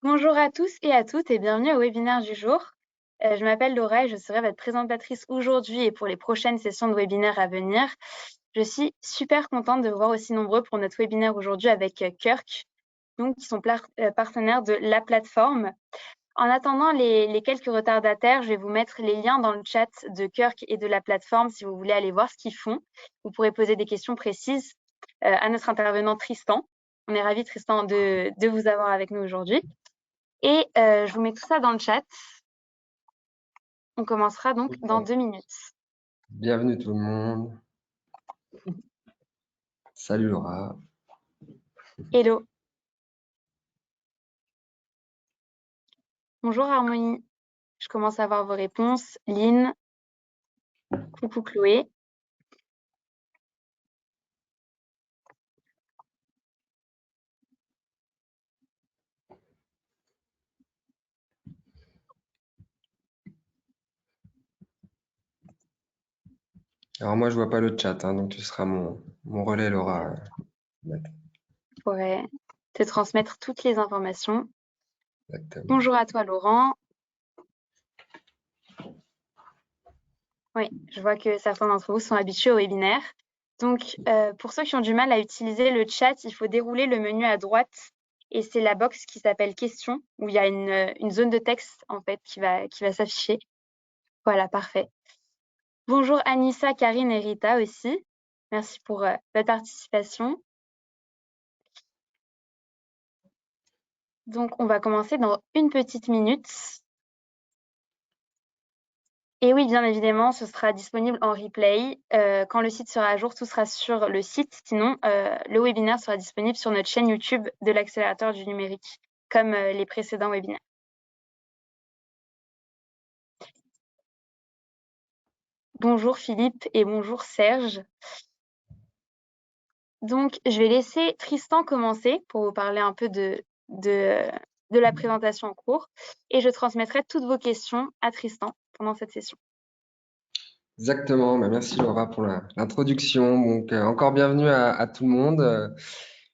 Bonjour à tous et à toutes et bienvenue au webinaire du jour. Je m'appelle Laura et je serai votre présentatrice aujourd'hui et pour les prochaines sessions de webinaire à venir. Je suis super contente de vous voir aussi nombreux pour notre webinaire aujourd'hui avec Kirk, donc, qui sont partenaires de la plateforme. En attendant les quelques retardataires, je vais vous mettre les liens dans le chat de Kirk et de la plateforme si vous voulez aller voir ce qu'ils font. Vous pourrez poser des questions précises à notre intervenant Tristan. On est ravis, Tristan, de vous avoir avec nous aujourd'hui. Et je vous mets tout ça dans le chat. On commencera donc dans 2 minutes. Bienvenue tout le monde. Salut Laura. Hello. Bonjour Harmonie. Je commence à voir vos réponses. Lynn. Coucou Chloé. Alors moi je vois pas le chat, hein, donc tu seras mon relais Laura. Je pourrais te transmettre toutes les informations. Exactement. Bonjour à toi Laurent. Oui, je vois que certains d'entre vous sont habitués au webinaire. Donc, pour ceux qui ont du mal à utiliser le chat, il faut dérouler le menu à droite et c'est la box qui s'appelle questions où il y a une zone de texte en fait qui va s'afficher. Voilà, parfait. Bonjour Anissa, Karine et Rita aussi. Merci pour votre participation. Donc, on va commencer dans une petite minute. Et oui, bien évidemment, ce sera disponible en replay. Quand le site sera à jour, tout sera sur le site. Sinon, le webinaire sera disponible sur notre chaîne YouTube de l'accélérateur du numérique, comme les précédents webinaires. Bonjour Philippe et bonjour Serge. Donc, je vais laisser Tristan commencer pour vous parler un peu de la présentation en cours. Et je transmettrai toutes vos questions à Tristan pendant cette session. Exactement, merci Laura pour l'introduction. Donc encore bienvenue à tout le monde.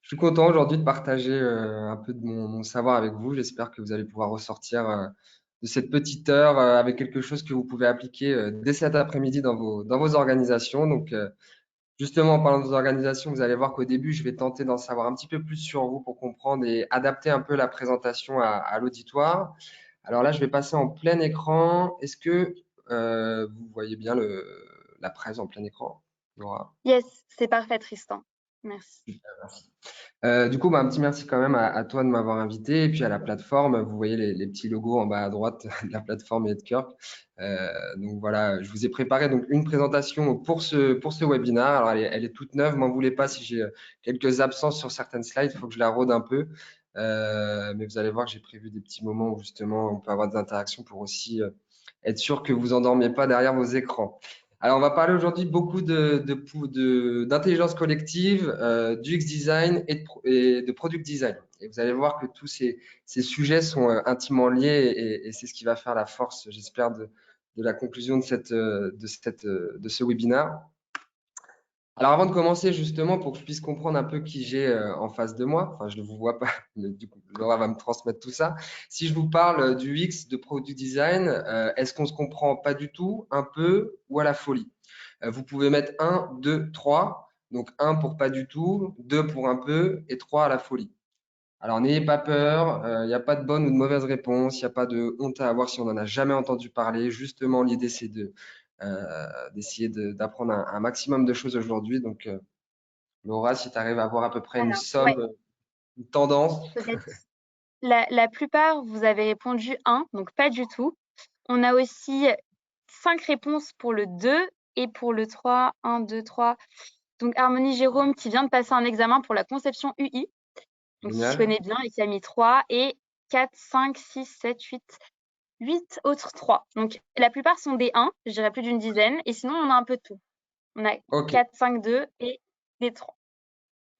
Je suis content aujourd'hui de partager un peu de mon savoir avec vous. J'espère que vous allez pouvoir ressortir de cette petite heure avec quelque chose que vous pouvez appliquer dès cet après-midi dans vos organisations. Donc justement, en parlant de vos organisations, vous allez voir qu'au début, je vais tenter d'en savoir un petit peu plus sur vous pour comprendre et adapter un peu la présentation à l'auditoire. Alors là, je vais passer en plein écran. Est-ce que vous voyez bien la presse en plein écran, Laura? Yes, c'est parfait Tristan. Merci. Merci. Du coup, un petit merci quand même à toi de m'avoir invité et puis à la plateforme. Vous voyez les petits logos en bas à droite de la plateforme et de Kirk. Donc voilà, je vous ai préparé donc une présentation pour ce webinaire. Alors elle est toute neuve, m'en voulez pas si j'ai quelques absences sur certaines slides, il faut que je la rôde un peu. Mais vous allez voir que j'ai prévu des petits moments où justement on peut avoir des interactions pour aussi être sûr que vous endormiez pas derrière vos écrans. Alors, on va parler aujourd'hui beaucoup d'intelligence collective, du X-Design et de Product Design. Et vous allez voir que tous ces sujets sont intimement liés et c'est ce qui va faire la force, j'espère, de la conclusion de ce webinaire. Alors, avant de commencer, justement, pour que je puisse comprendre un peu qui j'ai en face de moi, enfin, je ne vous vois pas, mais du coup, Laura va me transmettre tout ça. Si je vous parle du X de Product Design, est-ce qu'on se comprend pas du tout, un peu ou à la folie? Vous pouvez mettre 1, 2, 3. Donc 1 pour pas du tout, 2 pour un peu et 3 à la folie. Alors n'ayez pas peur, il n'y a pas de bonne ou de mauvaise réponse, il n'y a pas de honte à avoir si on n'en a jamais entendu parler. Justement, l'idée c'est d'essayer d'apprendre un maximum de choses aujourd'hui. Donc Laura, si tu arrives à avoir à peu près une Alors, ouais, somme, une tendance. peut-être. La plupart, vous avez répondu 1, donc pas du tout. On a aussi 5 réponses pour le 2 et pour le 3. 1, 2, 3. Donc Harmonie Jérôme qui vient de passer un examen pour la conception UI, donc qui se Génial. connaît bien et qui a mis 3. Et 4, 5, 6, 7, 8 autres 3. Donc la plupart sont des 1, je dirais plus d'une dizaine. Et sinon, on a un peu de tout. On a Ok, 4, 5, 2 et des 3.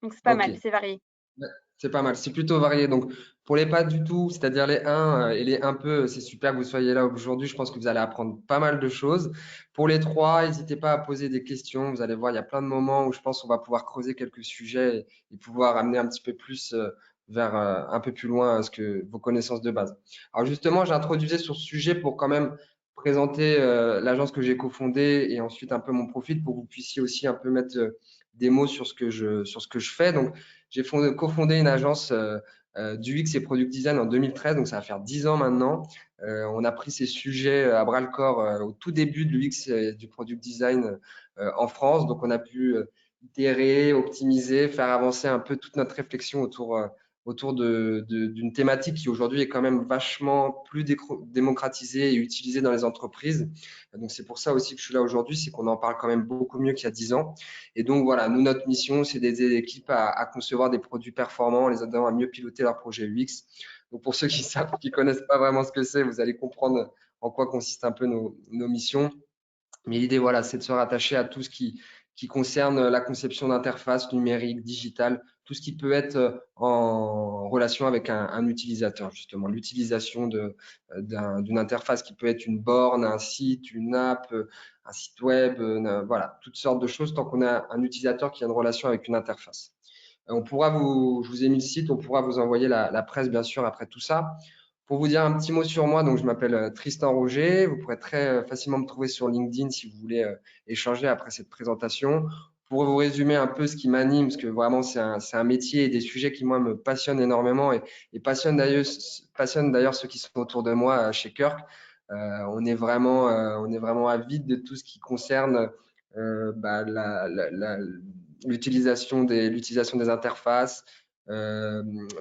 Donc c'est pas ok. mal, c'est varié. Ouais, c'est pas mal, c'est plutôt varié. Donc, pour les pas du tout, c'est-à-dire les 1 et les un peu, c'est super que vous soyez là aujourd'hui. Je pense que vous allez apprendre pas mal de choses. Pour les 3, n'hésitez pas à poser des questions. Vous allez voir, il y a plein de moments où je pense qu'on va pouvoir creuser quelques sujets et pouvoir amener un petit peu plus vers un peu plus loin ce que vos connaissances de base. Alors justement, j'introduisais sur ce sujet pour quand même présenter l'agence que j'ai cofondée et ensuite un peu mon profil pour que vous puissiez aussi un peu mettre des mots sur ce que je fais. Donc, j'ai cofondé une agence d'UX et Product Design en 2013, donc ça va faire 10 ans maintenant. On a pris ces sujets à bras le corps au tout début de l'UX et du Product Design en France. Donc, on a pu itérer, optimiser, faire avancer un peu toute notre réflexion autour d'une thématique qui aujourd'hui est quand même vachement plus démocratisée et utilisée dans les entreprises. Donc c'est pour ça aussi que je suis là aujourd'hui, c'est qu'on en parle quand même beaucoup mieux qu'il y a 10 ans. Et donc voilà, nous, notre mission, c'est d'aider l'équipe à concevoir des produits performants, en les aidant à mieux piloter leur projet UX. Donc pour ceux qui savent, qui connaissent pas vraiment ce que c'est, vous allez comprendre en quoi consistent un peu nos missions. Mais l'idée, voilà, c'est de se rattacher à tout ce qui concerne la conception d'interfaces numériques, digitales, tout ce qui peut être en relation avec un utilisateur, justement. L'utilisation d'une interface qui peut être une borne, un site, une app, un site web, voilà, toutes sortes de choses tant qu'on a un utilisateur qui a une relation avec une interface. Je vous ai mis le site, on pourra vous envoyer la presse, bien sûr, après tout ça. Pour vous dire un petit mot sur moi, donc je m'appelle Tristan Roger. Vous pourrez très facilement me trouver sur LinkedIn si vous voulez échanger après cette présentation. Pour vous résumer un peu ce qui m'anime, parce que vraiment c'est un métier et des sujets qui moi me passionnent énormément et passionnent d'ailleurs ceux qui sont autour de moi chez Kirk. On est vraiment avide de tout ce qui concerne bah, l'utilisation des interfaces,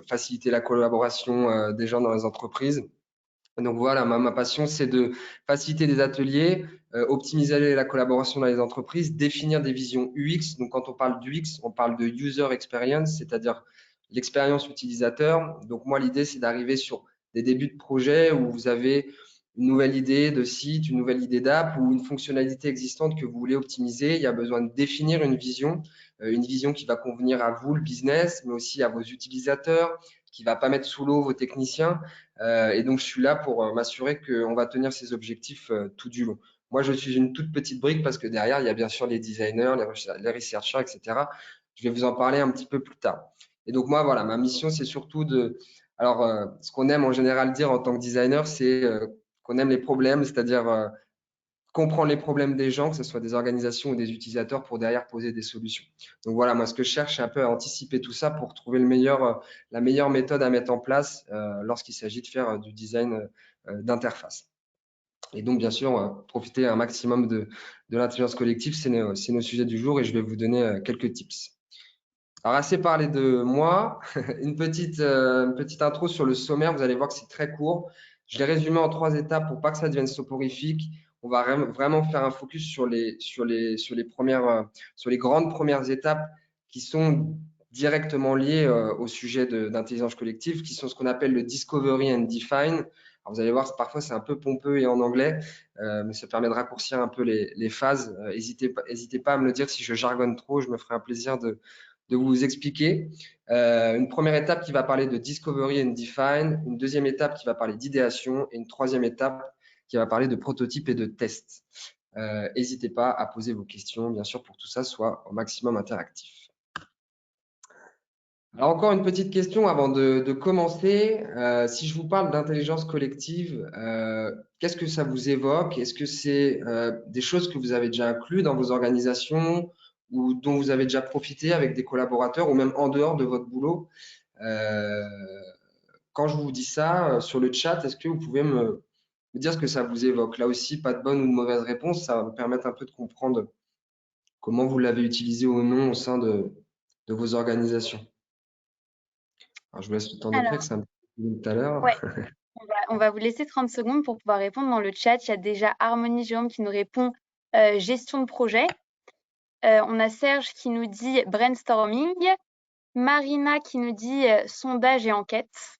faciliter la collaboration des gens dans les entreprises. Donc voilà, ma passion, c'est de faciliter des ateliers, optimiser la collaboration dans les entreprises, définir des visions UX. Donc quand on parle d'UX, on parle de User Experience, c'est-à-dire l'expérience utilisateur. Donc moi, l'idée, c'est d'arriver sur des débuts de projet où vous avez une nouvelle idée de site, une nouvelle idée d'app ou une fonctionnalité existante que vous voulez optimiser. Il y a besoin de définir une vision qui va convenir à vous, le business, mais aussi à vos utilisateurs, qui va pas mettre sous l'eau vos techniciens. Et donc, je suis là pour m'assurer qu'on va tenir ces objectifs tout du long. Moi, je suis une toute petite brique parce que derrière, il y a bien sûr les designers, les researchers, etc. Je vais vous en parler un petit peu plus tard. Et donc, moi, voilà, ma mission, c'est surtout de… Alors, ce qu'on aime en général dire en tant que designer, c'est qu'on aime les problèmes, c'est-à-dire comprendre les problèmes des gens, que ce soit des organisations ou des utilisateurs, pour derrière poser des solutions. Donc voilà, moi ce que je cherche, c'est un peu à anticiper tout ça pour trouver la meilleure méthode à mettre en place lorsqu'il s'agit de faire du design d'interface. Et donc bien sûr, profiter un maximum de l'intelligence collective, c'est nos sujets du jour et je vais vous donner quelques tips. Alors assez parlé de moi, une petite intro sur le sommaire, vous allez voir que c'est très court. Je l'ai résumé en 3 étapes pour pas que ça devienne soporifique. On va vraiment faire un focus sur les grandes premières étapes qui sont directement liées au sujet d'intelligence collective, qui sont ce qu'on appelle le discovery and define. Alors vous allez voir, parfois c'est un peu pompeux et en anglais, mais ça permet de raccourcir un peu les phases. Hésitez pas à me le dire si je jargonne trop, je me ferai un plaisir de vous expliquer. Une première étape qui va parler de discovery and define, une deuxième étape qui va parler d'idéation et une troisième étape qui va parler de prototype et de test. N'hésitez pas à poser vos questions, bien sûr, pour que tout ça soit au maximum interactif. Alors encore une petite question avant de commencer. Si je vous parle d'intelligence collective, qu'est-ce que ça vous évoque? Est-ce que c'est des choses que vous avez déjà inclus dans vos organisations ou dont vous avez déjà profité avec des collaborateurs ou même en dehors de votre boulot? Euh, Quand je vous dis ça sur le chat, est-ce que vous pouvez me dire ce que ça vous évoque? Là aussi, pas de bonne ou de mauvaise réponse, ça va me permettre un peu de comprendre comment vous l'avez utilisé ou non au sein de vos organisations. Alors, je vous laisse le temps d'écrire, Alors, c'est un peu comme tout à l'heure. ouais, on va vous laisser 30 secondes pour pouvoir répondre dans le chat. Il y a déjà Harmonie Jérôme qui nous répond gestion de projet. On a Serge qui nous dit brainstorming. Marina qui nous dit sondage et enquête.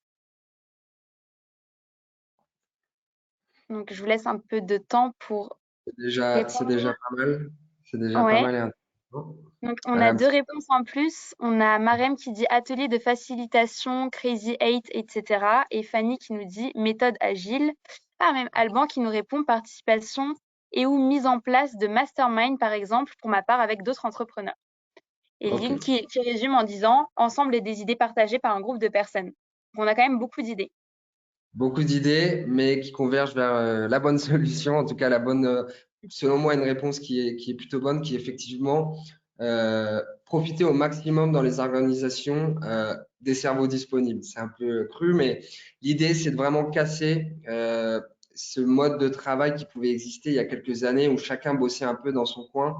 Donc, je vous laisse un peu de temps pour C'est répondre. déjà pas mal. C'est déjà pas Ouais. mal et intéressant. Donc, on a Euh, 2 réponses en plus. On a Marem qui dit atelier de facilitation, Crazy 8, etc. Et Fanny qui nous dit méthode agile. Ah, même Alban qui nous répond participation et ou mise en place de mastermind, par exemple, pour ma part, avec d'autres entrepreneurs. Et Ok. l'une qui résume en disant ensemble et des idées partagées par un groupe de personnes. Donc, on a quand même beaucoup d'idées. Beaucoup d'idées, mais qui convergent vers la bonne solution, en tout cas la bonne, selon moi, une réponse qui est plutôt bonne, qui est effectivement profiter au maximum dans les organisations des cerveaux disponibles. C'est un peu cru, mais l'idée, c'est de vraiment casser ce mode de travail qui pouvait exister il y a quelques années où chacun bossait un peu dans son coin,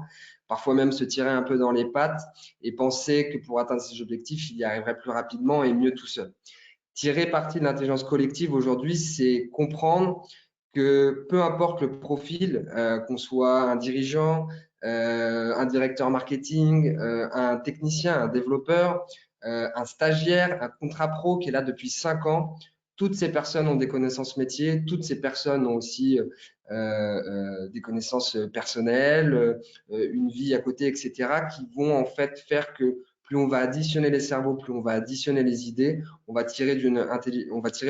parfois même se tirait un peu dans les pattes et pensait que pour atteindre ses objectifs, il y arriverait plus rapidement et mieux tout seul. Tirer parti de l'intelligence collective aujourd'hui, c'est comprendre que peu importe le profil, qu'on soit un dirigeant, un directeur marketing, un technicien, un développeur, un stagiaire, un contrat pro qui est là depuis 5 ans, toutes ces personnes ont des connaissances métiers, toutes ces personnes ont aussi des connaissances personnelles, une vie à côté, etc., qui vont en fait faire que plus on va additionner les cerveaux, plus on va additionner les idées, on va tirer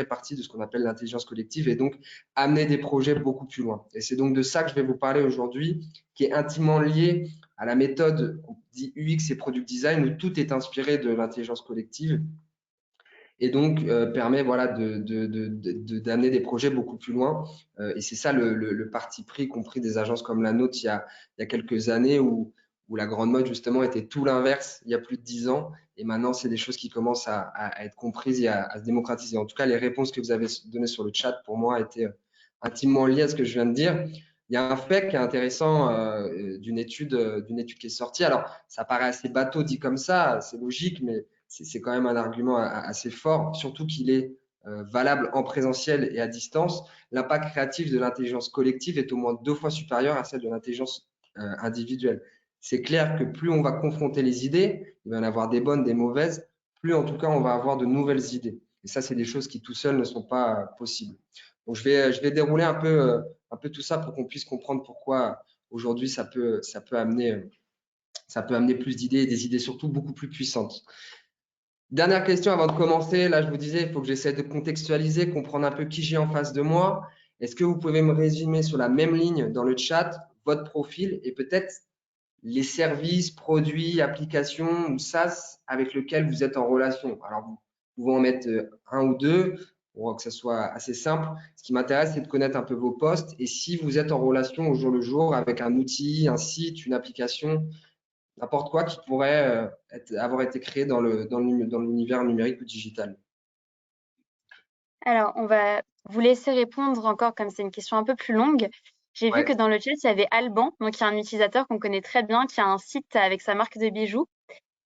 parti de ce qu'on appelle l'intelligence collective et donc amener des projets beaucoup plus loin. Et c'est donc de ça que je vais vous parler aujourd'hui, qui est intimement lié à la méthode dit UX et Product Design, où tout est inspiré de l'intelligence collective et donc permet voilà, d'amener des projets beaucoup plus loin. Et c'est ça le parti pris compris des agences comme la nôtre il y a quelques années où la grande mode justement était tout l'inverse il y a plus de 10 ans. Et maintenant, c'est des choses qui commencent à être comprises et à se démocratiser. En tout cas, les réponses que vous avez données sur le chat, pour moi, étaient intimement liées à ce que je viens de dire. Il y a un fait qui est intéressant d'une étude qui est sortie. Alors, ça paraît assez bateau dit comme ça, c'est logique, mais c'est quand même un argument assez fort, surtout qu'il est valable en présentiel et à distance. L'impact créatif de l'intelligence collective est au moins 2 fois supérieur à celle de l'intelligence individuelle. C'est clair que plus on va confronter les idées, il va y en avoir des bonnes, des mauvaises, plus en tout cas on va avoir de nouvelles idées. Et ça, c'est des choses qui tout seules ne sont pas possibles. Donc, je vais dérouler un peu tout ça pour qu'on puisse comprendre pourquoi aujourd'hui ça peut amener plus d'idées et des idées surtout beaucoup plus puissantes. Dernière question avant de commencer. Là, je vous disais, il faut que j'essaie de contextualiser, comprendre un peu qui j'ai en face de moi. Est-ce que vous pouvez me résumer sur la même ligne dans le chat votre profil et peut-être les services, produits, applications ou SaaS avec lesquels vous êtes en relation? Alors, vous pouvez en mettre un ou deux pour que ça soit assez simple. Ce qui m'intéresse, c'est de connaître un peu vos postes et si vous êtes en relation au jour le jour avec un outil, un site, une application, n'importe quoi qui pourrait avoir été créé dans l'univers numérique ou digital. Alors, on va vous laisser répondre encore comme c'est une question un peu plus longue. J'ai vu que Ouais, dans le chat, il y avait Alban, donc il y a un utilisateur qu'on connaît très bien, qui a un site avec sa marque de bijoux.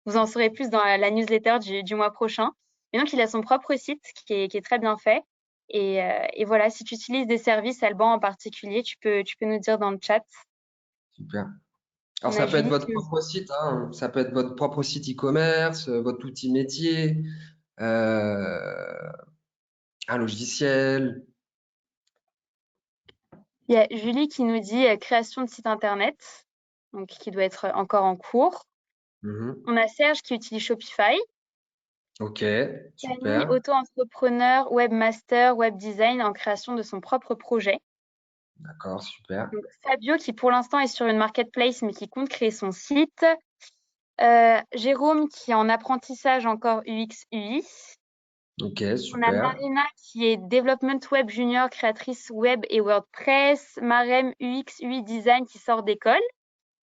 Vous en saurez plus dans la newsletter du mois prochain. Et donc, il a son propre site qui est très bien fait. Et voilà, si tu utilises des services Alban en particulier, tu peux nous dire dans le chat. super. Alors, On a ça peut être Julie votre qui nous... propre site, hein, ça peut être votre propre site e-commerce, votre outil métier, un logiciel. Il y a Julie qui nous dit création de site internet, donc qui doit être encore en cours. Mhm. On a Serge qui utilise Shopify. Ok, Camille, super. auto-entrepreneur, webmaster, web design en création de son propre projet. D'accord, super. Donc, Fabio qui pour l'instant est sur une marketplace mais qui compte créer son site. Jérôme qui est en apprentissage encore UX UI. Ok, On a super. Marina qui est Development Web Junior, créatrice web et WordPress. Marem UX UI Design qui sort d'école.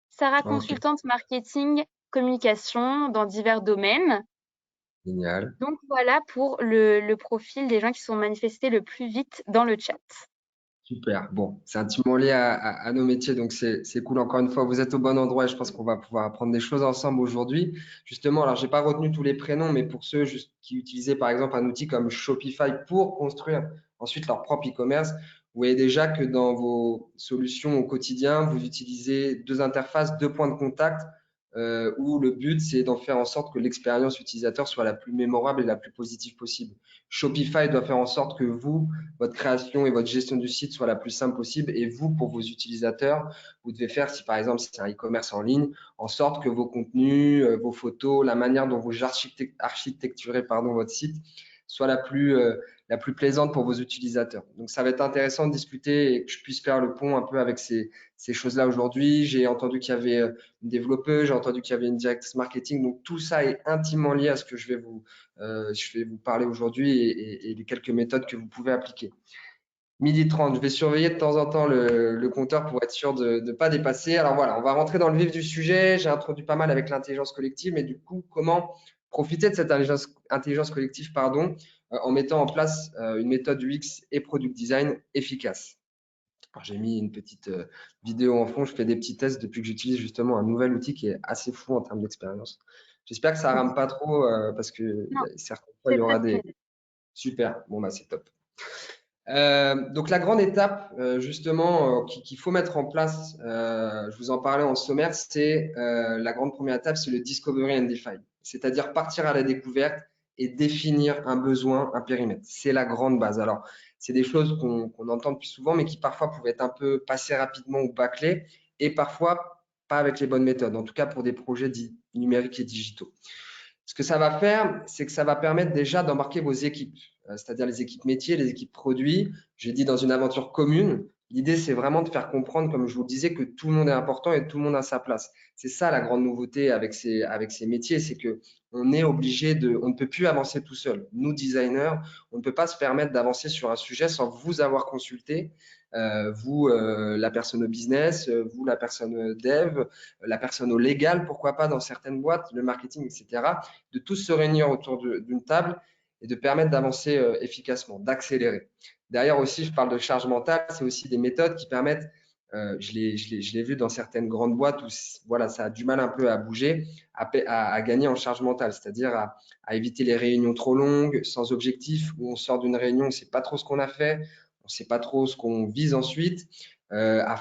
Sarah Ok, consultante marketing, communication dans divers domaines. génial. Donc voilà pour le profil des gens qui sont manifestés le plus vite dans le chat. Super. Bon, c'est intimement lié à nos métiers, donc c'est cool. Encore une fois, vous êtes au bon endroit et je pense qu'on va pouvoir apprendre des choses ensemble aujourd'hui. Justement, alors j'ai pas retenu tous les prénoms, mais pour ceux qui utilisaient par exemple un outil comme Shopify pour construire ensuite leur propre e-commerce, vous voyez déjà que dans vos solutions au quotidien, vous utilisez deux interfaces, deux points de contact, où le but c'est d'en faire en sorte que l'expérience utilisateur soit la plus mémorable et la plus positive possible. Shopify doit faire en sorte que vous, votre création et votre gestion du site soit la plus simple possible. Et vous, pour vos utilisateurs, vous devez faire, si par exemple c'est un e-commerce en ligne, en sorte que vos contenus, vos photos, la manière dont vous architecturez votre site soit la plus plaisante pour vos utilisateurs. Donc, ça va être intéressant de discuter et que je puisse faire le pont un peu avec ces choses-là aujourd'hui. J'ai entendu qu'il y avait une développeuse, j'ai entendu qu'il y avait une directrice marketing. Donc, tout ça est intimement lié à ce que je vais vous parler aujourd'hui et les quelques méthodes que vous pouvez appliquer. 12h30, je vais surveiller de temps en temps le compteur pour être sûr de ne pas dépasser. Alors voilà, on va rentrer dans le vif du sujet. J'ai introduit pas mal avec l'intelligence collective, mais du coup, comment profiter de cette intelligence collective, en mettant en place une méthode UX et product design efficace. J'ai mis une petite vidéo en fond. Je fais des petits tests depuis que j'utilise justement un nouvel outil qui est assez fou en termes d'expérience. J'espère que ça rame pas trop parce que Non, certaines fois, il c'est y aura très des… fluide. Super, bon, bah, c'est top. Donc la grande étape justement qu'il faut mettre en place, je vous en parlais en sommaire, c'est la grande première étape, c'est le discovery and define, c'est-à-dire partir à la découverte et définir un besoin, un périmètre. C'est la grande base. Alors c'est des choses qu'on entend depuis souvent, mais qui parfois pouvaient être un peu passées rapidement ou bâclées, et parfois pas avec les bonnes méthodes. En tout cas pour des projets dits numériques et digitaux. Ce que ça va faire, c'est que ça va permettre déjà d'embarquer vos équipes, c'est-à-dire les équipes métiers, les équipes produits. J'ai dit dans une aventure commune. L'idée, c'est vraiment de faire comprendre, comme je vous le disais, que tout le monde est important et tout le monde a sa place. C'est ça la grande nouveauté avec ces métiers, c'est que on est obligé on ne peut plus avancer tout seul. Nous, designers, on ne peut pas se permettre d'avancer sur un sujet sans vous avoir consulté, vous, la personne au business, vous, la personne dev, la personne au légal, pourquoi pas dans certaines boîtes, le marketing, etc., de tous se réunir autour d'une table et de permettre d'avancer efficacement, d'accélérer. Derrière aussi, je parle de charge mentale, c'est aussi des méthodes qui permettent, je l'ai vu dans certaines grandes boîtes où voilà, ça a du mal un peu à bouger, à gagner en charge mentale, c'est-à-dire à éviter les réunions trop longues, sans objectif, où on sort d'une réunion, on ne sait pas trop ce qu'on a fait, on ne sait pas trop ce qu'on vise ensuite, à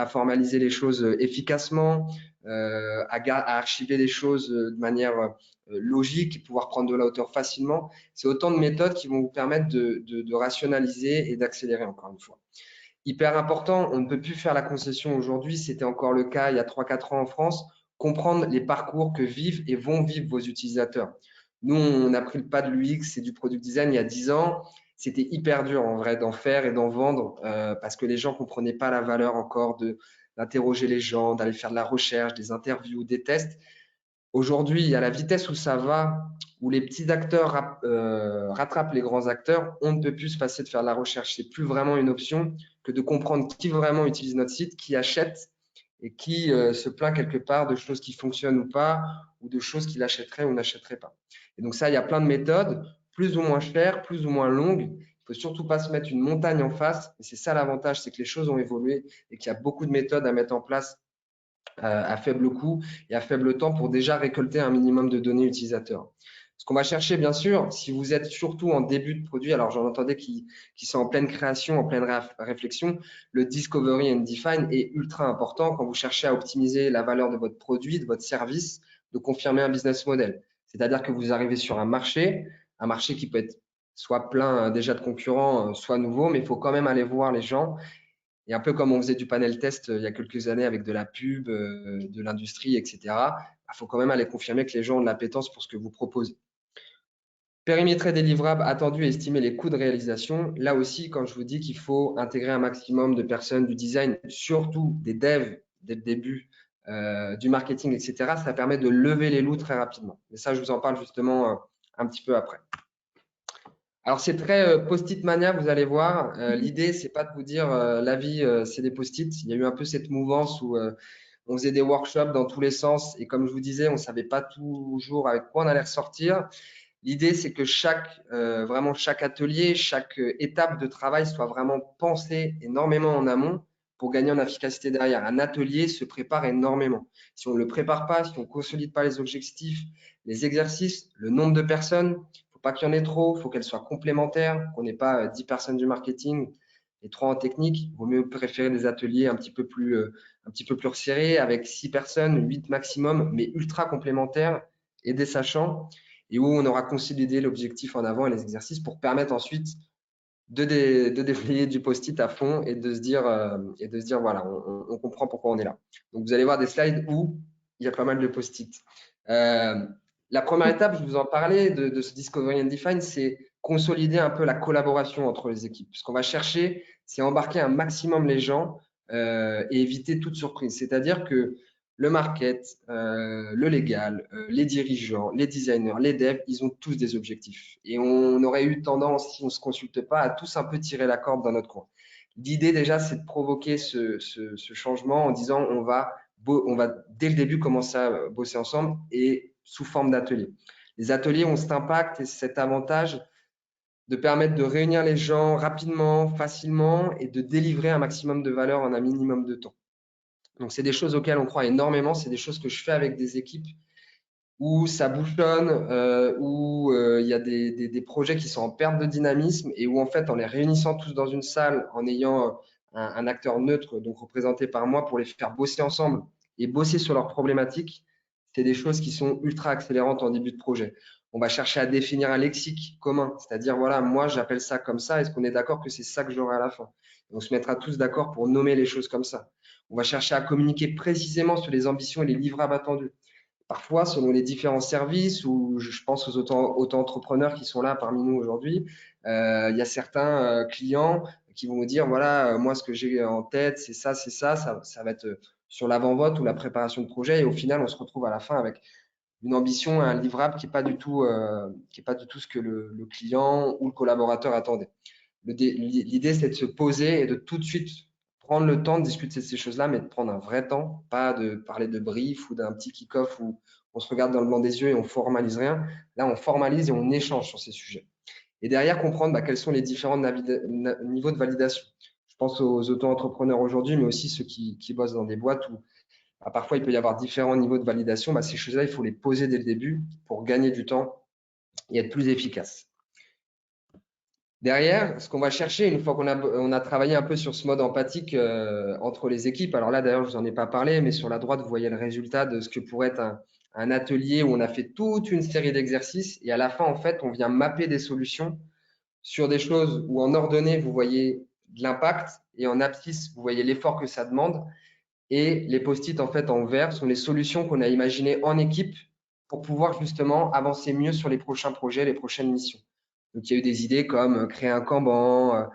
formaliser les choses efficacement, à archiver les choses de manière logique et pouvoir prendre de la hauteur facilement. C'est autant de méthodes qui vont vous permettre de rationaliser et d'accélérer encore une fois. Hyper important, on ne peut plus faire la concession aujourd'hui, c'était encore le cas il y a 3-4 ans en France, comprendre les parcours que vivent et vont vivre vos utilisateurs. Nous, on a pris le pas de l'UX et du product design il y a 10 ans. C'était hyper dur en vrai d'en faire et d'en vendre parce que les gens ne comprenaient pas la valeur encore d'interroger les gens, d'aller faire de la recherche, des interviews, des tests. Aujourd'hui, à la vitesse où ça va, où les petits acteurs rattrapent les grands acteurs, on ne peut plus se passer de faire de la recherche. C'est plus vraiment une option que de comprendre qui vraiment utilise notre site, qui achète et qui se plaint quelque part de choses qui fonctionnent ou pas, ou de choses qu'il achèterait ou n'achèterait pas. Et donc ça, il y a plein de méthodes, plus ou moins chères, plus ou moins longues. Il ne faut surtout pas se mettre une montagne en face. Et c'est ça l'avantage, c'est que les choses ont évolué et qu'il y a beaucoup de méthodes à mettre en place à faible coût et à faible temps pour déjà récolter un minimum de données utilisateurs. Ce qu'on va chercher, bien sûr, si vous êtes surtout en début de produit, alors j'en entendais qui sont en pleine création, en pleine réflexion, le discovery and define est ultra important quand vous cherchez à optimiser la valeur de votre produit, de votre service, de confirmer un business model. C'est-à-dire que vous arrivez sur un marché qui peut être soit plein déjà de concurrents, soit nouveau, mais il faut quand même aller voir les gens et un peu comme on faisait du panel test il y a quelques années avec de la pub, de l'industrie, etc., il faut quand même aller confirmer que les gens ont de l'appétence pour ce que vous proposez. Périmètrer des livrables attendus et estimer les coûts de réalisation. Là aussi, quand je vous dis qu'il faut intégrer un maximum de personnes du design, surtout des devs dès le début, du marketing, etc., ça permet de lever les loups très rapidement. Et ça, je vous en parle justement un petit peu après. Alors, c'est très post-it mania, vous allez voir. L'idée, c'est pas de vous dire la vie, c'est des post-it. Il y a eu un peu cette mouvance où on faisait des workshops dans tous les sens et comme je vous disais, on ne savait pas toujours avec quoi on allait ressortir. L'idée, c'est que vraiment chaque atelier, chaque étape de travail soit vraiment pensée énormément en amont pour gagner en efficacité derrière. Un atelier se prépare énormément. Si on ne le prépare pas, si on ne consolide pas les objectifs, les exercices, le nombre de personnes, faut pas qu'il y en ait trop, faut qu'elles soient complémentaires, qu'on n'ait pas 10 personnes du marketing et 3 en technique. Il vaut mieux préférer des ateliers un petit peu plus resserrés avec 6 personnes, 8 maximum, mais ultra complémentaires et des sachants et où on aura consolidé l'objectif en avant et les exercices pour permettre ensuite de déflayer du post-it à fond et de se dire voilà, on comprend pourquoi on est là. Donc, vous allez voir des slides où il y a pas mal de post-it. La première étape, je vous en parlais de ce Discovery and Define, c'est consolider un peu la collaboration entre les équipes. Ce qu'on va chercher, c'est embarquer un maximum les gens et éviter toute surprise. C'est-à-dire que le market, le légal, les dirigeants, les designers, les devs, ils ont tous des objectifs. Et on aurait eu tendance, si on ne se consulte pas, à tous un peu tirer la corde dans notre coin. L'idée déjà, c'est de provoquer ce changement en disant on va dès le début commencer à bosser ensemble et sous forme d'ateliers. Les ateliers ont cet impact et cet avantage de permettre de réunir les gens rapidement, facilement et de délivrer un maximum de valeur en un minimum de temps. Donc, c'est des choses auxquelles on croit énormément. C'est des choses que je fais avec des équipes où ça bouchonne, où il y a des projets qui sont en perte de dynamisme et où, en fait, en les réunissant tous dans une salle, en ayant un acteur neutre, donc représenté par moi, pour les faire bosser ensemble et bosser sur leurs problématiques, c'est des choses qui sont ultra accélérantes en début de projet. On va chercher à définir un lexique commun, c'est-à-dire, voilà, moi, j'appelle ça comme ça. Est-ce qu'on est d'accord que c'est ça que j'aurai à la fin? Et on se mettra tous d'accord pour nommer les choses comme ça. On va chercher à communiquer précisément sur les ambitions et les livrables attendus. Parfois, selon les différents services, ou je pense aux auto-entrepreneurs qui sont là parmi nous aujourd'hui, il y a certains clients qui vont vous dire, voilà, moi, ce que j'ai en tête, c'est ça, ça va être sur l'avant-vente ou la préparation de projet. Et au final, on se retrouve à la fin avec une ambition, un livrable qui n'est pas du tout, ce que le client ou le collaborateur attendait. L'idée, c'est de se poser et de tout de suite prendre le temps de discuter de ces choses-là, mais de prendre un vrai temps, pas de parler de brief ou d'un petit kick-off où on se regarde dans le blanc des yeux et on formalise rien. Là, on formalise et on échange sur ces sujets. Et derrière, comprendre quels sont les différents niveaux de validation. Je pense aux auto-entrepreneurs aujourd'hui, mais aussi ceux qui bossent dans des boîtes où parfois il peut y avoir différents niveaux de validation. Ces choses-là, il faut les poser dès le début pour gagner du temps et être plus efficace. Derrière, ce qu'on va chercher, une fois qu'on a travaillé un peu sur ce mode empathique entre les équipes, alors là d'ailleurs je vous en ai pas parlé, mais sur la droite vous voyez le résultat de ce que pourrait être un atelier où on a fait toute une série d'exercices et à la fin en fait on vient mapper des solutions sur des choses où en ordonnée vous voyez de l'impact et en abscisse vous voyez l'effort que ça demande et les post-it en fait en vert sont les solutions qu'on a imaginées en équipe pour pouvoir justement avancer mieux sur les prochains projets, les prochaines missions. Donc, il y a eu des idées comme créer un Kanban,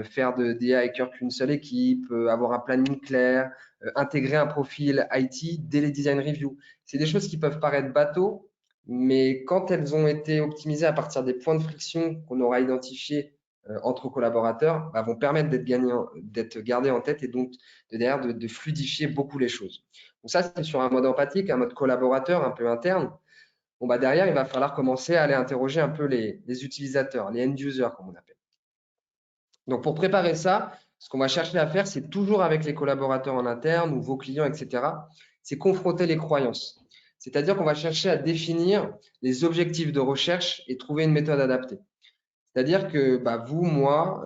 faire de DA avec qu'une seule équipe, avoir un planning clair, intégrer un profil IT dès les design reviews. C'est des choses qui peuvent paraître bateaux, mais quand elles ont été optimisées à partir des points de friction qu'on aura identifiés entre collaborateurs, vont permettre d'être gardées en tête et donc derrière de fluidifier beaucoup les choses. Donc ça, c'est sur un mode empathique, un mode collaborateur un peu interne. Derrière, il va falloir commencer à aller interroger un peu les utilisateurs, les end-users, comme on appelle. Donc, pour préparer ça, ce qu'on va chercher à faire, c'est toujours avec les collaborateurs en interne ou vos clients, etc., c'est confronter les croyances. C'est-à-dire qu'on va chercher à définir les objectifs de recherche et trouver une méthode adaptée. C'est-à-dire que vous, moi,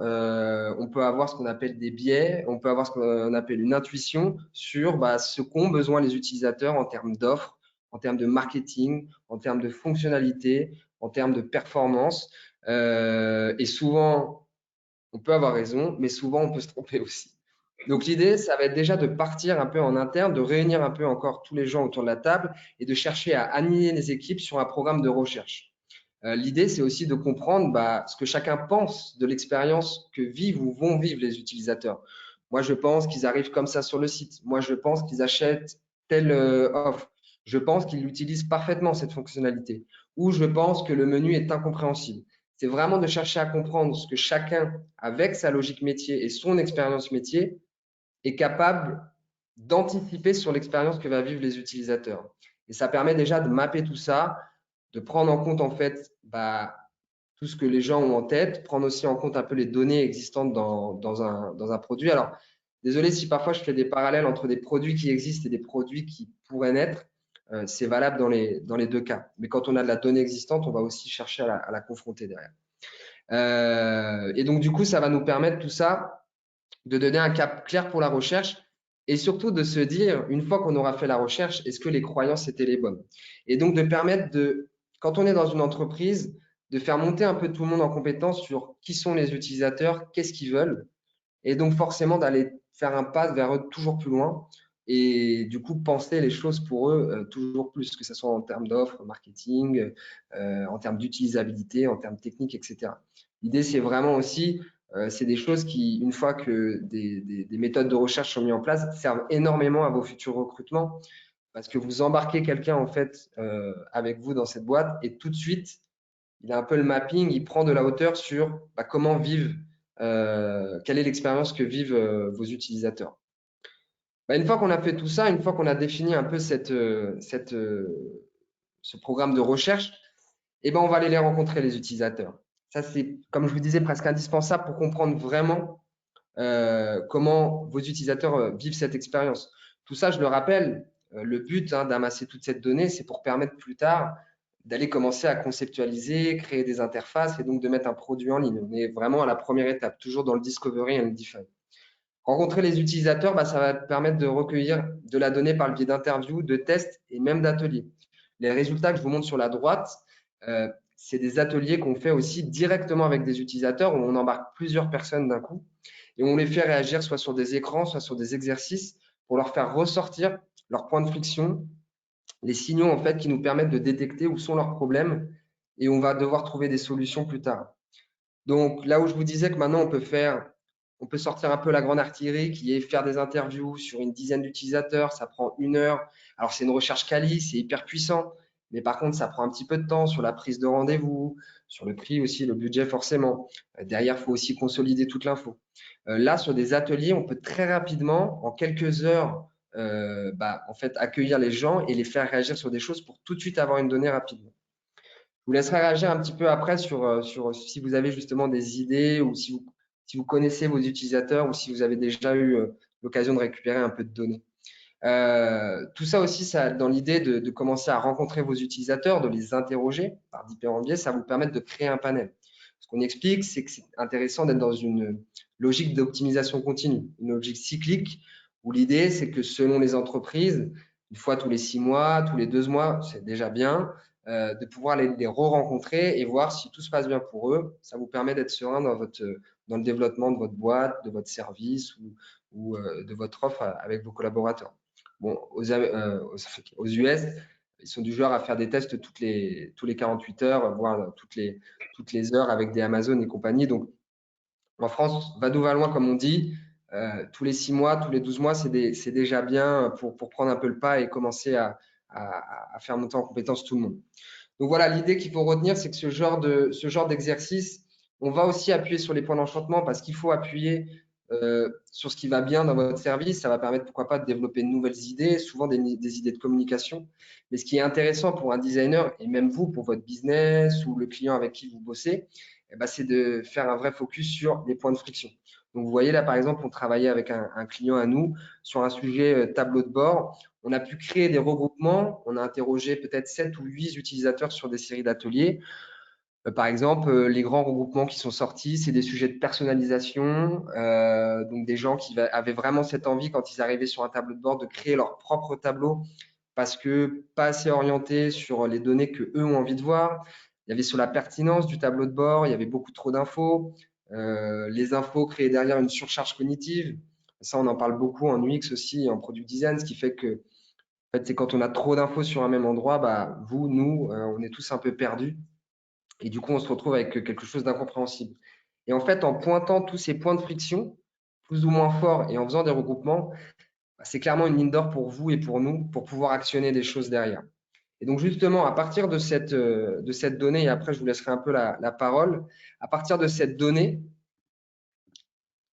on peut avoir ce qu'on appelle des biais, on peut avoir ce qu'on appelle une intuition sur ce qu'ont besoin les utilisateurs en termes d'offres, en termes de marketing, en termes de fonctionnalité, en termes de performance. Et souvent, on peut avoir raison, mais souvent, on peut se tromper aussi. Donc, l'idée, ça va être déjà de partir un peu en interne, de réunir un peu encore tous les gens autour de la table et de chercher à aligner les équipes sur un programme de recherche. L'idée, c'est aussi de comprendre ce que chacun pense de l'expérience que vivent ou vont vivre les utilisateurs. Moi, je pense qu'ils arrivent comme ça sur le site. Moi, je pense qu'ils achètent telle offre. Je pense qu'ils utilisent parfaitement cette fonctionnalité. Ou je pense que le menu est incompréhensible. C'est vraiment de chercher à comprendre ce que chacun, avec sa logique métier et son expérience métier, est capable d'anticiper sur l'expérience que va vivre les utilisateurs. Et ça permet déjà de mapper tout ça, de prendre en compte en fait tout ce que les gens ont en tête, prendre aussi en compte un peu les données existantes dans un produit. Alors, désolé si parfois je fais des parallèles entre des produits qui existent et des produits qui pourraient naître. C'est valable dans les deux cas. Mais quand on a de la donnée existante, on va aussi chercher à la confronter derrière. Et donc, du coup, ça va nous permettre tout ça de donner un cap clair pour la recherche et surtout de se dire, une fois qu'on aura fait la recherche, est-ce que les croyances étaient les bonnes? Et donc, de permettre quand on est dans une entreprise, de faire monter un peu tout le monde en compétence sur qui sont les utilisateurs, qu'est-ce qu'ils veulent, et donc forcément d'aller faire un pas vers eux toujours plus loin et du coup penser les choses pour eux toujours plus, que ce soit en termes d'offres, marketing, en termes d'utilisabilité, en termes techniques, etc. L'idée, c'est vraiment aussi, c'est des choses qui, une fois que des méthodes de recherche sont mises en place, servent énormément à vos futurs recrutements, parce que vous embarquez quelqu'un en fait avec vous dans cette boîte et tout de suite, il a un peu le mapping, il prend de la hauteur sur comment vivent, quelle est l'expérience que vivent vos utilisateurs. Une fois qu'on a fait tout ça, une fois qu'on a défini un peu ce programme de recherche, on va aller les rencontrer, les utilisateurs. Ça, c'est, comme je vous disais, presque indispensable pour comprendre vraiment comment vos utilisateurs vivent cette expérience. Tout ça, je le rappelle, le but d'amasser toute cette donnée, c'est pour permettre plus tard d'aller commencer à conceptualiser, créer des interfaces et donc de mettre un produit en ligne. On est vraiment à la première étape, toujours dans le discovery et le define. Rencontrer les utilisateurs, ça va permettre de recueillir de la donnée par le biais d'interviews, de tests et même d'ateliers. Les résultats que je vous montre sur la droite, c'est des ateliers qu'on fait aussi directement avec des utilisateurs où on embarque plusieurs personnes d'un coup et on les fait réagir soit sur des écrans, soit sur des exercices pour leur faire ressortir leurs points de friction, les signaux en fait qui nous permettent de détecter où sont leurs problèmes et on va devoir trouver des solutions plus tard. Donc là où je vous disais que maintenant on peut sortir un peu la grande artillerie qui est faire des interviews sur une dizaine d'utilisateurs, ça prend 1 heure. Alors c'est une recherche quali, c'est hyper puissant, mais par contre ça prend un petit peu de temps sur la prise de rendez-vous, sur le prix aussi, le budget forcément. Derrière, il faut aussi consolider toute l'info. Là, sur des ateliers, on peut très rapidement, en quelques heures, en fait, accueillir les gens et les faire réagir sur des choses pour tout de suite avoir une donnée rapidement. Je vous laisserai réagir un petit peu après sur si vous avez justement des idées ou si vous connaissez vos utilisateurs ou si vous avez déjà eu l'occasion de récupérer un peu de données. Tout ça aussi, ça, dans l'idée de commencer à rencontrer vos utilisateurs, de les interroger par différents biais, ça vous permet de créer un panel. Ce qu'on explique, c'est que c'est intéressant d'être dans une logique d'optimisation continue, une logique cyclique, où l'idée, c'est que selon les entreprises, une fois tous les 6 mois, tous les 2 mois, c'est déjà bien, de pouvoir les re-rencontrer et voir si tout se passe bien pour eux. Ça vous permet d'être serein dans le développement de votre boîte, de votre service ou de votre offre avec vos collaborateurs. Bon, aux US, ils sont du genre à faire des tests tous les 48 heures, voire toutes les heures avec des Amazon et compagnie. Donc, en France, va d'où va loin, comme on dit, tous les 6 mois, tous les 12 mois, c'est déjà bien pour prendre un peu le pas et commencer à faire monter en compétence tout le monde. Donc voilà, l'idée qu'il faut retenir, c'est que ce genre d'exercice, on va aussi appuyer sur les points d'enchantement parce qu'il faut appuyer sur ce qui va bien dans votre service. Ça va permettre, pourquoi pas, de développer de nouvelles idées, souvent des idées de communication. Mais ce qui est intéressant pour un designer, et même vous, pour votre business ou le client avec qui vous bossez, c'est de faire un vrai focus sur les points de friction. Donc, vous voyez là, par exemple, on travaillait avec un client à nous sur un sujet tableau de bord. On a pu créer des regroupements. On a interrogé peut-être 7 ou 8 utilisateurs sur des séries d'ateliers. Par exemple, les grands regroupements qui sont sortis, c'est des sujets de personnalisation, donc des gens qui avaient vraiment cette envie quand ils arrivaient sur un tableau de bord de créer leur propre tableau parce que pas assez orienté sur les données que eux ont envie de voir. Il y avait sur la pertinence du tableau de bord, il y avait beaucoup trop d'infos. Les infos créaient derrière une surcharge cognitive. Ça, on en parle beaucoup en UX aussi, en product design, ce qui fait que en fait, c'est quand on a trop d'infos sur un même endroit, vous, nous, on est tous un peu perdus. Et du coup, on se retrouve avec quelque chose d'incompréhensible. Et en fait, en pointant tous ces points de friction, plus ou moins forts, et en faisant des regroupements, c'est clairement une ligne d'or pour vous et pour nous, pour pouvoir actionner des choses derrière. Et donc, justement, à partir de cette donnée, et après, je vous laisserai un peu la parole, à partir de cette donnée,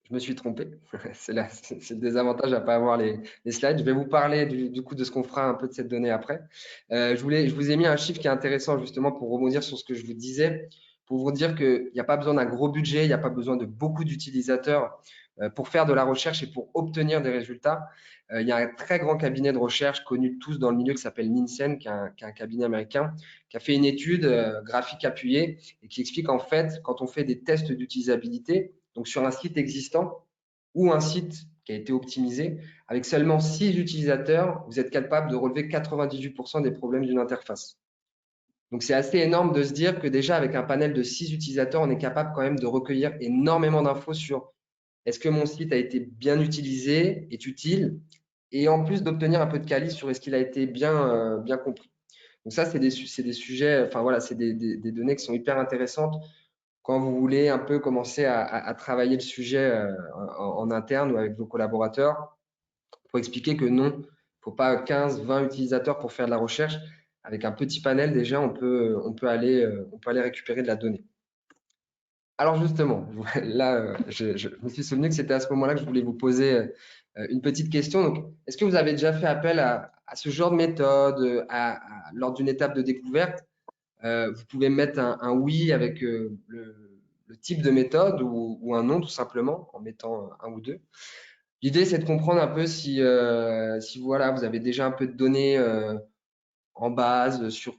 je me suis trompé. C'est le désavantage à ne pas avoir les slides. Je vais vous parler du coup de ce qu'on fera un peu de cette donnée après. Je vous ai mis un chiffre qui est intéressant justement pour rebondir sur ce que je vous disais, pour vous dire qu'il n'y a pas besoin d'un gros budget, il n'y a pas besoin de beaucoup d'utilisateurs pour faire de la recherche et pour obtenir des résultats. Il y a un très grand cabinet de recherche connu de tous dans le milieu qui s'appelle Nielsen, qui est un cabinet américain, qui a fait une étude graphique appuyée et qui explique en fait, quand on fait des tests d'utilisabilité, donc sur un site existant ou un site qui a été optimisé, avec seulement 6 utilisateurs, vous êtes capable de relever 98% des problèmes d'une interface. Donc, c'est assez énorme de se dire que déjà, avec un panel de 6 utilisateurs, on est capable quand même de recueillir énormément d'infos sur est-ce que mon site a été bien utilisé, est utile, et en plus d'obtenir un peu de quali sur est-ce qu'il a été bien compris. Donc ça, c'est des sujets, enfin voilà, c'est des données qui sont hyper intéressantes quand vous voulez un peu commencer à travailler le sujet en interne ou avec vos collaborateurs, pour expliquer que non, il ne faut pas 15, 20 utilisateurs pour faire de la recherche. Avec un petit panel, déjà, on peut aller récupérer de la donnée. Alors justement, là, je me suis souvenu que c'était à ce moment-là que je voulais vous poser une petite question. Donc, est-ce que vous avez déjà fait appel à ce genre de méthode lors d'une étape de découverte? Vous pouvez mettre un oui avec le type de méthode ou un non tout simplement en mettant un ou deux. L'idée, c'est de comprendre un peu si voilà, vous avez déjà un peu de données en base sur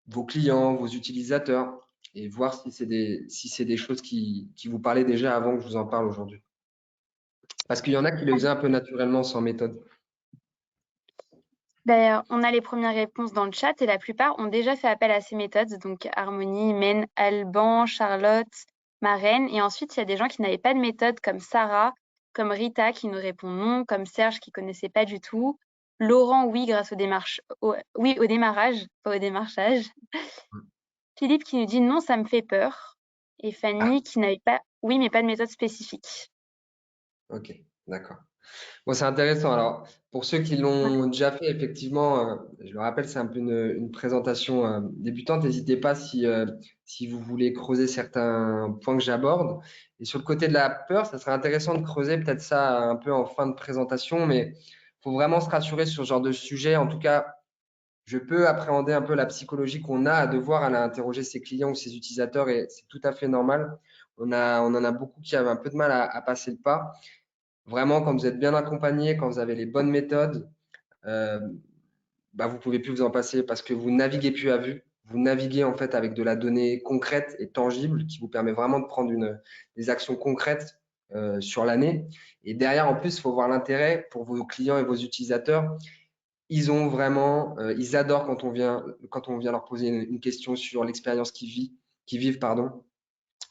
vos clients, vos utilisateurs, et voir si c'est des choses qui vous parlaient déjà avant que je vous en parle aujourd'hui. Parce qu'il y en a qui le faisaient un peu naturellement sans méthode. D'ailleurs, on a les premières réponses dans le chat et la plupart ont déjà fait appel à ces méthodes, donc Harmonie, Men, Alban, Charlotte, Marraine. Et ensuite, il y a des gens qui n'avaient pas de méthode, comme Sarah, comme Rita qui nous répond non, comme Serge qui connaissait pas du tout, Laurent, oui, grâce oui, au démarrage, pas au démarchage. Philippe qui nous dit non, ça me fait peur. Et Ah, Fanny qui n'avait pas, oui, mais pas de méthode spécifique. ok, d'accord. Bon, c'est intéressant. Alors, pour ceux qui l'ont déjà fait, effectivement, je le rappelle, c'est un peu une présentation débutante. N'hésitez pas si vous voulez creuser certains points que j'aborde. Et sur le côté de la peur, ça serait intéressant de creuser peut-être ça un peu en fin de présentation, mais il faut vraiment se rassurer sur ce genre de sujet. En tout cas, je peux appréhender un peu la psychologie qu'on a à devoir aller interroger ses clients ou ses utilisateurs et c'est tout à fait normal. On en a beaucoup qui avaient un peu de mal à passer le pas. Vraiment, quand vous êtes bien accompagné, quand vous avez les bonnes méthodes, euh, bah, vous pouvez plus vous en passer parce que vous naviguez plus à vue. Vous naviguez en fait avec de la donnée concrète et tangible qui vous permet vraiment de prendre des actions concrètes sur l'année. Et derrière, en plus, il faut voir l'intérêt pour vos clients et vos utilisateurs. Ils adorent quand on vient leur poser une question sur l'expérience qu'ils vivent, pardon.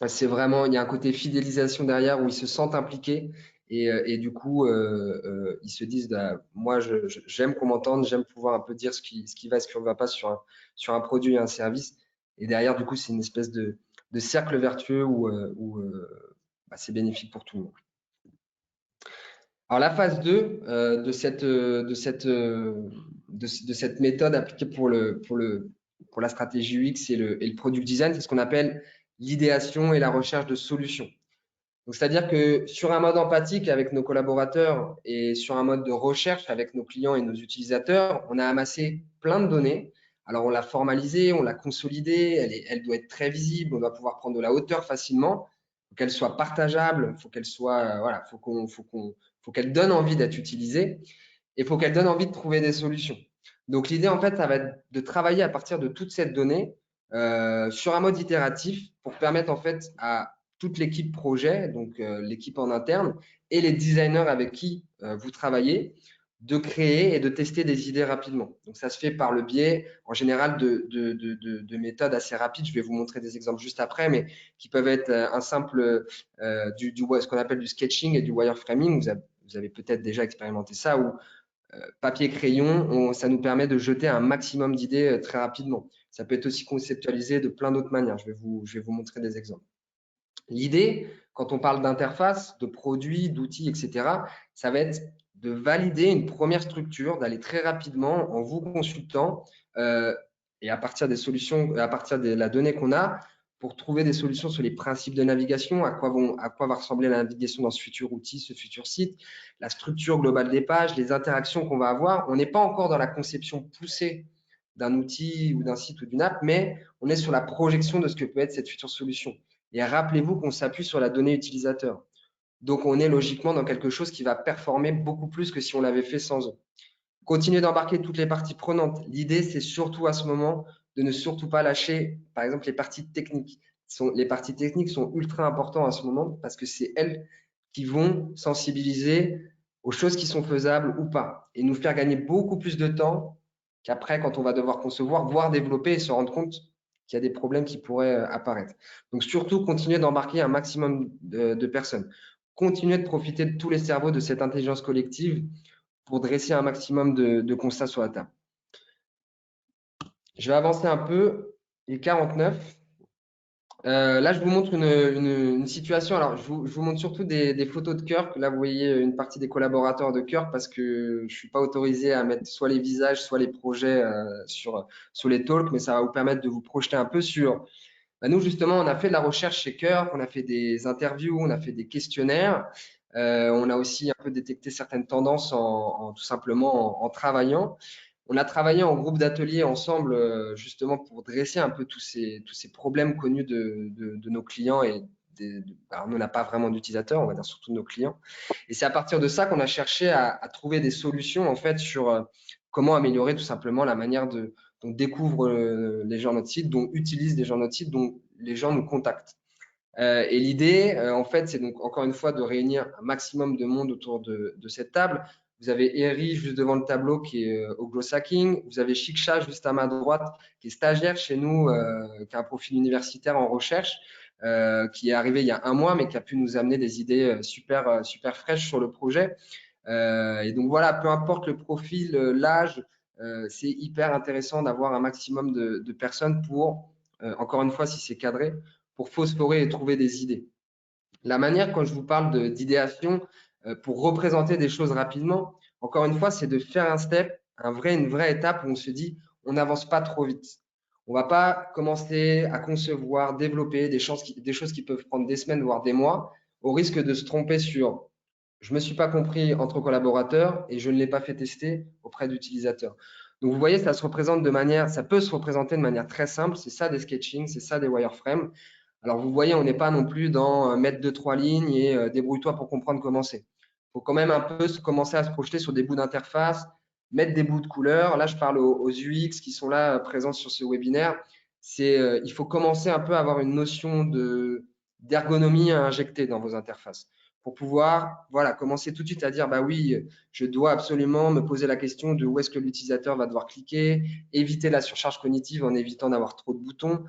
C'est vraiment, il y a un côté fidélisation derrière où ils se sentent impliqués et du coup, ils se disent, bah, moi, j'aime qu'on m'entende, j'aime pouvoir un peu dire ce qui va et ce qui ne va pas sur un produit et un service. Et derrière, du coup, c'est une espèce de cercle vertueux où bah, c'est bénéfique pour tout le monde. Alors, la phase 2 de cette méthode appliquée pour la stratégie UX et le product design, c'est ce qu'on appelle l'idéation et la recherche de solutions. Donc, c'est-à-dire que sur un mode empathique avec nos collaborateurs et sur un mode de recherche avec nos clients et nos utilisateurs, on a amassé plein de données. Alors, on l'a formalisée, on l'a consolidée, elle doit être très visible, on doit pouvoir prendre de la hauteur facilement. Il faut qu'elle soit partageable, il faut qu'elle soit, voilà, faut qu'elle donne envie d'être utilisée et il faut qu'elle donne envie de trouver des solutions. Donc, l'idée, en fait, ça va être de travailler à partir de toute cette donnée sur un mode itératif pour permettre, en fait, à toute l'équipe projet, donc l'équipe en interne, et les designers avec qui vous travaillez, de créer et de tester des idées rapidement. Donc, ça se fait par le biais, en général, de méthodes assez rapides. Je vais vous montrer des exemples juste après, mais qui peuvent être un simple, ce qu'on appelle du sketching et du wireframing. Vous avez peut-être déjà expérimenté ça, où papier-crayon, ça nous permet de jeter un maximum d'idées très rapidement. Ça peut être aussi conceptualisé de plein d'autres manières. Je vais vous montrer des exemples. L'idée, quand on parle d'interface, de produits, d'outils, etc., ça va être de valider une première structure, d'aller très rapidement en vous consultant et à partir des solutions, à partir de la donnée qu'on a, pour trouver des solutions sur les principes de navigation, à quoi va ressembler la navigation dans ce futur outil, ce futur site, la structure globale des pages, les interactions qu'on va avoir. On n'est pas encore dans la conception poussée d'un outil ou d'un site ou d'une app, mais on est sur la projection de ce que peut être cette future solution. Et rappelez-vous qu'on s'appuie sur la donnée utilisateur. Donc, on est logiquement dans quelque chose qui va performer beaucoup plus que si on l'avait fait sans eux. Continuez d'embarquer toutes les parties prenantes. L'idée, c'est surtout à ce moment de ne surtout pas lâcher, par exemple, les parties techniques. Les parties techniques sont ultra importantes à ce moment parce que c'est elles qui vont sensibiliser aux choses qui sont faisables ou pas et nous faire gagner beaucoup plus de temps qu'après quand on va devoir concevoir, voire développer et se rendre compte qu'il y a des problèmes qui pourraient apparaître. Donc surtout, continuez d'embarquer un maximum de personnes. Continuez de profiter de tous les cerveaux de cette intelligence collective pour dresser un maximum de constats sur la table. Je vais avancer un peu. Il est 49. Là, je vous montre une situation. Alors, je vous montre surtout des photos de Kirk. Là, vous voyez une partie des collaborateurs de Kirk parce que je suis pas autorisé à mettre soit les visages, soit les projets sur les talks, mais ça va vous permettre de vous projeter un peu sur. Bah, nous, justement, on a fait de la recherche chez Kirk, on a fait des interviews, on a fait des questionnaires. On a aussi un peu détecté certaines tendances tout simplement en travaillant. On a travaillé en groupe d'atelier ensemble, justement, pour dresser un peu tous ces problèmes connus de nos clients alors nous, on n'a pas vraiment d'utilisateurs, on va dire surtout de nos clients. Et c'est à partir de ça qu'on a cherché à trouver des solutions, en fait, sur comment améliorer tout simplement la manière dont découvrent les gens notre site, dont utilisent les gens notre site, dont les gens nous contactent. Et l'idée, en fait, c'est donc encore une fois de réunir un maximum de monde autour de cette table. Vous avez Eri juste devant le tableau qui est au Gloss Hacking. Vous avez Shiksha juste à ma droite qui est stagiaire chez nous, qui a un profil universitaire en recherche, qui est arrivé il y a un mois, mais qui a pu nous amener des idées super fraîches sur le projet. Et donc voilà, peu importe le profil, l'âge, c'est hyper intéressant d'avoir un maximum de personnes pour, encore une fois, si c'est cadré, pour phosphorer et trouver des idées. La manière, quand je vous parle d'idéation, pour représenter des choses rapidement, encore une fois, c'est de faire un step, une vraie étape où on se dit, on n'avance pas trop vite. On va pas commencer à concevoir, développer des choses qui peuvent prendre des semaines, voire des mois, au risque de se tromper sur je me suis pas compris entre collaborateurs et je ne l'ai pas fait tester auprès d'utilisateurs. Donc, vous voyez, ça peut se représenter de manière très simple. C'est ça des sketching, c'est ça des wireframes. Alors, vous voyez, on n'est pas non plus dans mettre 2-3 lignes et débrouille-toi pour comprendre comment c'est. Il faut quand même un peu commencer à se projeter sur des bouts d'interface, mettre des bouts de couleurs. Là, je parle aux UX qui sont là présents sur ce webinaire. Il faut commencer un peu à avoir une notion d'ergonomie à injecter dans vos interfaces pour pouvoir commencer tout de suite à dire bah oui, je dois absolument me poser la question de où est-ce que l'utilisateur va devoir cliquer, éviter la surcharge cognitive en évitant d'avoir trop de boutons.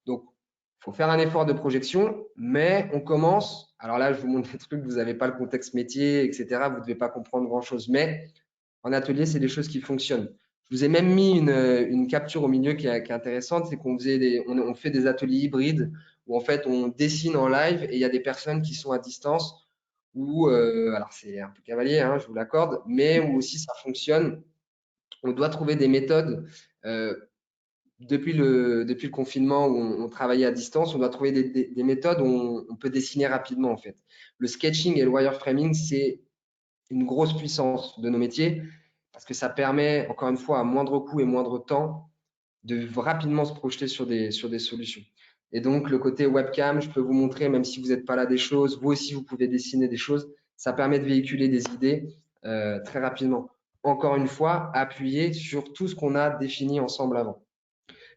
Donc, il faut faire un effort de projection, mais on commence. Alors là, je vous montre des trucs, vous n'avez pas le contexte métier, etc. Vous ne devez pas comprendre grand-chose, mais en atelier, c'est des choses qui fonctionnent. Je vous ai même mis une capture au milieu qui est intéressante, c'est qu'on on fait des ateliers hybrides où en fait on dessine en live et il y a des personnes qui sont à distance où, alors c'est un peu cavalier, hein, je vous l'accorde, mais où aussi ça fonctionne. On doit trouver des méthodes. Depuis le confinement où on travaillait à distance, on doit trouver des méthodes où on peut dessiner rapidement en fait. Le sketching et le wireframing, c'est une grosse puissance de nos métiers parce que ça permet, encore une fois, à moindre coût et moindre temps, de rapidement se projeter sur des solutions. Et donc, le côté webcam, je peux vous montrer, même si vous n'êtes pas là, des choses. Vous aussi, vous pouvez dessiner des choses. Ça permet de véhiculer des idées très rapidement. Encore une fois, appuyer sur tout ce qu'on a défini ensemble avant.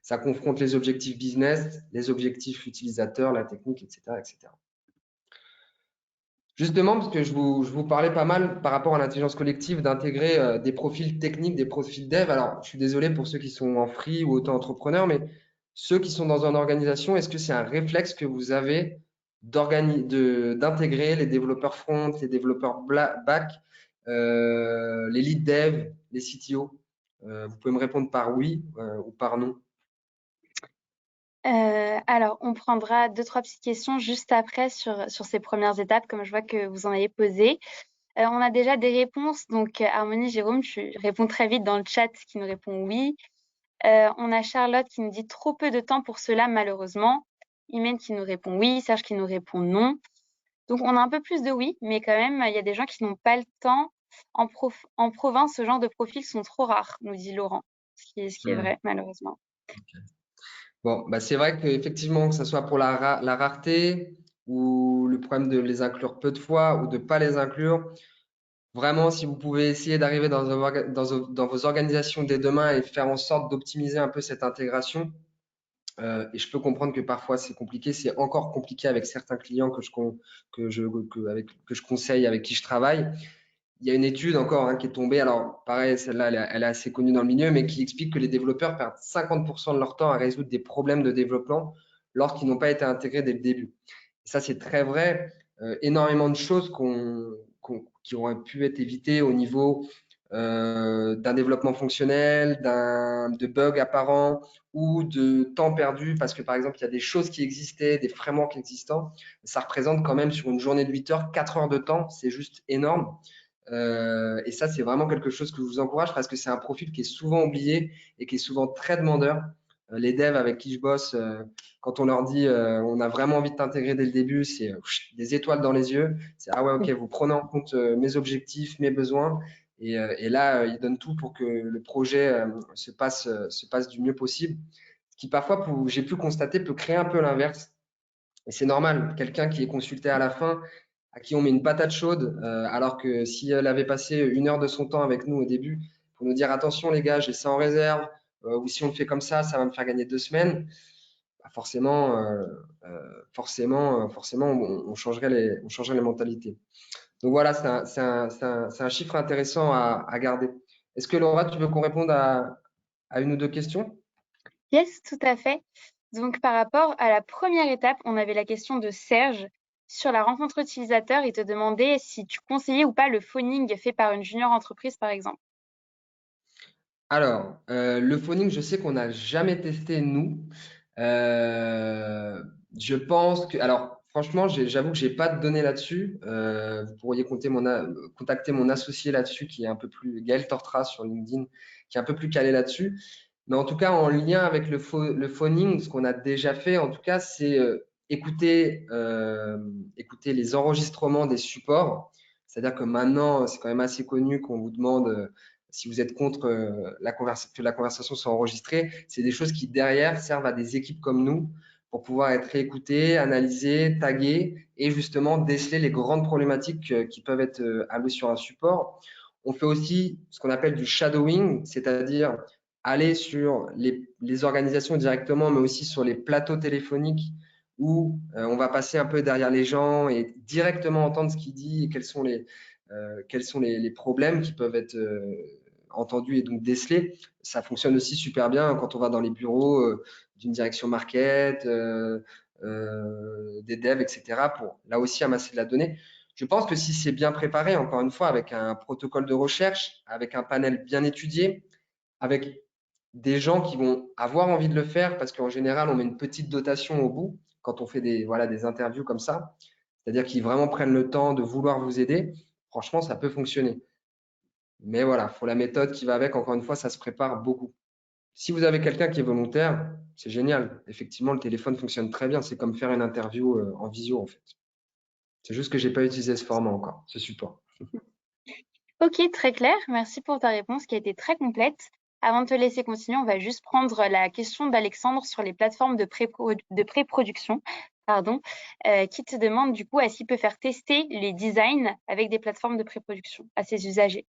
Ça confronte les objectifs business, les objectifs utilisateurs, la technique, etc., etc. Justement, parce que je vous parlais pas mal par rapport à l'intelligence collective d'intégrer des profils techniques, des profils dev. Alors, je suis désolé pour ceux qui sont en free ou auto-entrepreneurs, mais ceux qui sont dans une organisation, est-ce que c'est un réflexe que vous avez d'intégrer les développeurs front, les développeurs back, les lead dev, les CTO? Vous pouvez me répondre par oui ou par non. Alors, on prendra 2-3 petites questions juste après sur ces premières étapes, comme je vois que vous en avez posé. On a déjà des réponses. Donc, Harmonie, Jérôme, tu réponds très vite dans le chat qui nous répond oui. On a Charlotte qui nous dit trop peu de temps pour cela, malheureusement. Imen qui nous répond oui. Serge qui nous répond non. Donc, on a un peu plus de oui, mais quand même, il y a des gens qui n'ont pas le temps. En province, ce genre de profils sont trop rares, nous dit Laurent, ce qui est vrai, malheureusement. Bon, bah c'est vrai qu'effectivement, que ce soit pour la rareté ou le problème de les inclure peu de fois ou de ne pas les inclure, vraiment, si vous pouvez essayer d'arriver dans vos organisations dès demain et faire en sorte d'optimiser un peu cette intégration, et je peux comprendre que parfois c'est compliqué, c'est encore compliqué avec certains clients que je conseille, avec qui je travaille. Il y a une étude encore qui est tombée, alors pareil, celle-là, elle est assez connue dans le milieu, mais qui explique que les développeurs perdent 50% de leur temps à résoudre des problèmes de développement lorsqu'ils n'ont pas été intégrés dès le début. Et ça, c'est très vrai. Énormément de choses qui auraient pu être évitées au niveau d'un développement fonctionnel, de bugs apparents ou de temps perdu parce que par exemple, il y a des choses qui existaient, des frameworks existants. Ça représente quand même sur une journée de 8 heures, 4 heures de temps. C'est juste énorme. Et ça, c'est vraiment quelque chose que je vous encourage parce que c'est un profil qui est souvent oublié et qui est souvent très demandeur. Les devs avec qui je bosse, quand on leur dit on a vraiment envie de t'intégrer dès le début, c'est des étoiles dans les yeux. C'est ah ouais, ok, vous prenez en compte mes objectifs, mes besoins. Et là, ils donnent tout pour que le projet se passe du mieux possible. Ce qui parfois, j'ai pu constater, peut créer un peu l'inverse. Et c'est normal. Quelqu'un qui est consulté à la fin, à qui on met une patate chaude, alors que si elle avait passé 1 heure de son temps avec nous au début pour nous dire attention les gars, j'ai ça en réserve, ou si on le fait comme ça va me faire gagner 2 semaines, bah forcément, on changerait les mentalités. Donc voilà, c'est un chiffre intéressant à garder. Est-ce que Laura, tu veux qu'on réponde à une ou deux questions? Yes, tout à fait. Donc, par rapport à la première étape, on avait la question de Serge sur la rencontre utilisateur. Il te demandait si tu conseillais ou pas le phoning fait par une junior entreprise, par exemple. Alors, le phoning, je sais qu'on n'a jamais testé nous. Je pense que, alors, franchement, j'avoue que j'ai pas de données là-dessus. Vous pourriez contacter mon associé là-dessus, qui est un peu plus, Gaël Tortra sur LinkedIn, qui est un peu plus calé là-dessus. Mais en tout cas, en lien avec le phoning, ce qu'on a déjà fait, en tout cas, c'est écouter les enregistrements des supports. C'est-à-dire que maintenant, c'est quand même assez connu qu'on vous demande si vous êtes contre que la conversation soit enregistrée. C'est des choses qui, derrière, servent à des équipes comme nous pour pouvoir être réécoutées, analysées, taguées et justement déceler les grandes problématiques qui peuvent être allouées sur un support. On fait aussi ce qu'on appelle du shadowing, c'est-à-dire aller sur les organisations directement, mais aussi sur les plateaux téléphoniques où on va passer un peu derrière les gens et directement entendre ce qu'il dit et quels sont les problèmes qui peuvent être entendus et donc décelés. Ça fonctionne aussi super bien quand on va dans les bureaux d'une direction market, des devs, etc. pour là aussi amasser de la donnée. Je pense que si c'est bien préparé, encore une fois, avec un protocole de recherche, avec un panel bien étudié, avec des gens qui vont avoir envie de le faire parce qu'en général, on met une petite dotation au bout quand on fait des interviews comme ça. C'est-à-dire qu'ils vraiment prennent le temps de vouloir vous aider. Franchement, ça peut fonctionner. Mais voilà, il faut la méthode qui va avec. Encore une fois, ça se prépare beaucoup. Si vous avez quelqu'un qui est volontaire, c'est génial. Effectivement, le téléphone fonctionne très bien. C'est comme faire une interview en visio, en fait. C'est juste que j'ai pas utilisé ce format encore, ce support. Ok, très clair. Merci pour ta réponse qui a été très complète. Avant de te laisser continuer, on va juste prendre la question d'Alexandre sur les plateformes de pré-production, pardon, qui te demande du coup est-ce qu'il peut faire tester les designs avec des plateformes de pré-production à ses usagers.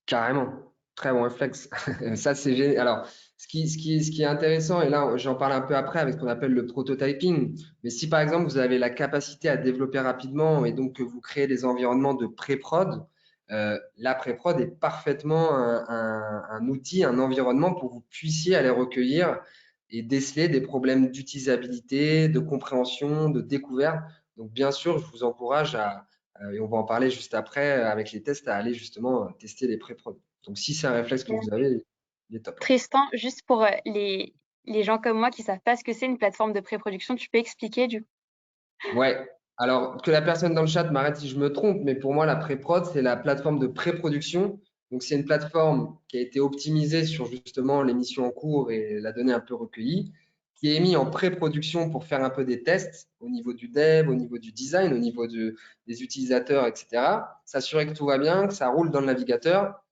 Carrément. Très bon réflexe. Ça, c'est génial. Alors, ce qui est intéressant, et là, j'en parle un peu après avec ce qu'on appelle le prototyping. Mais si, par exemple, vous avez la capacité à développer rapidement et donc que vous créez des environnements de pré-prod, la pré-prod est parfaitement un outil, un environnement pour que vous puissiez aller recueillir et déceler des problèmes d'utilisabilité, de compréhension, de découverte. Donc, bien sûr, je vous encourage et on va en parler juste après avec les tests à aller justement tester les pré-prod. Donc, si c'est un réflexe que vous avez, il est top. Tristan, juste pour les gens comme moi qui savent pas ce que c'est une plateforme de pré-production, tu peux expliquer du coup? Ouais. Alors, que la personne dans le chat m'arrête si je me trompe, mais pour moi, la pré-prod, c'est la plateforme de pré-production. Donc, c'est une plateforme qui a été optimisée sur justement les missions en cours et la donnée un peu recueillie, qui est mise en pré-production pour faire un peu des tests au niveau du dev, au niveau du design, au niveau des utilisateurs, etc. S'assurer que tout va bien, que ça roule dans le navigateur.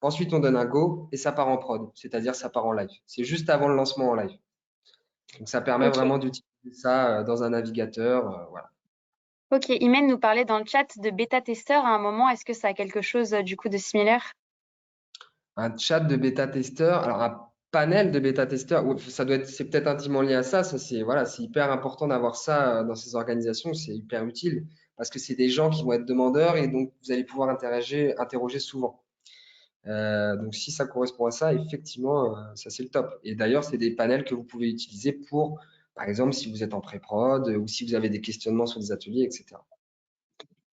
Ensuite, on donne un go et ça part en prod, c'est-à-dire ça part en live. C'est juste avant le lancement en live. Donc, ça permet Ok. vraiment d'utiliser ça dans un navigateur. Voilà. Ok, Imen nous parlait dans le chat de bêta-testeur à un moment. Est-ce que ça a quelque chose du coup de similaire? Un chat de bêta-testeur, alors un panel de bêta-testeurs, c'est peut-être intimement lié à ça. Ça, c'est voilà, c'est hyper important d'avoir ça dans ces organisations. C'est hyper utile parce que c'est des gens qui vont être demandeurs et donc vous allez pouvoir interroger souvent. Donc, si ça correspond à ça, effectivement, ça c'est le top. Et d'ailleurs, c'est des panels que vous pouvez utiliser pour, par exemple, si vous êtes en pré-prod ou si vous avez des questionnements sur des ateliers, etc.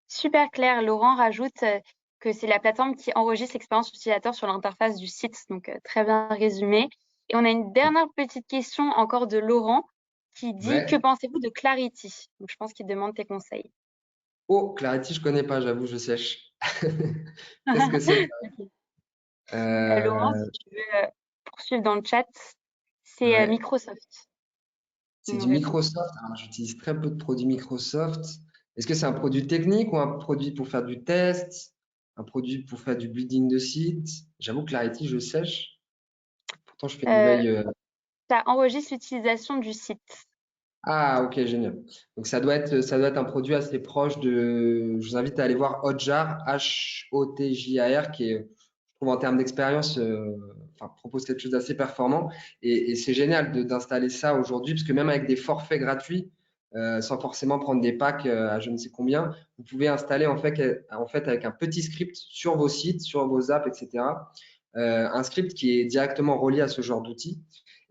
Super clair. Laurent rajoute que c'est la plateforme qui enregistre l'expérience utilisateur sur l'interface du site. Donc, très bien résumé. Et on a une dernière petite question encore de Laurent qui dit: que Ouais. pensez-vous de Clarity? Donc, je pense qu'il demande tes conseils. Oh, Clarity, je connais pas, j'avoue, je sèche. Qu'est-ce que c'est? Ok. Laurent, Euh, si tu veux poursuivre dans le chat, c'est ouais. Microsoft qui C'est nous du répond. Microsoft. Alors, j'utilise très peu de produits Microsoft. Est-ce que c'est un produit technique ou un produit pour faire du test? Un produit pour faire du building de site? J'avoue que Clarity, je sèche. Pourtant, je fais une Euh, veille. Ça enregistre l'utilisation du site. Ah, ok, génial. Donc, ça doit être un produit assez proche de. Je vous invite à aller voir Hotjar, Hotjar, qui est, je trouve, en termes d'expérience, enfin, propose quelque chose d'assez performant. Et c'est génial d'installer ça aujourd'hui, parce que même avec des forfaits gratuits, sans forcément prendre des packs à je ne sais combien, vous pouvez installer en fait avec un petit script sur vos sites, sur vos apps, etc. Un script qui est directement relié à ce genre d'outil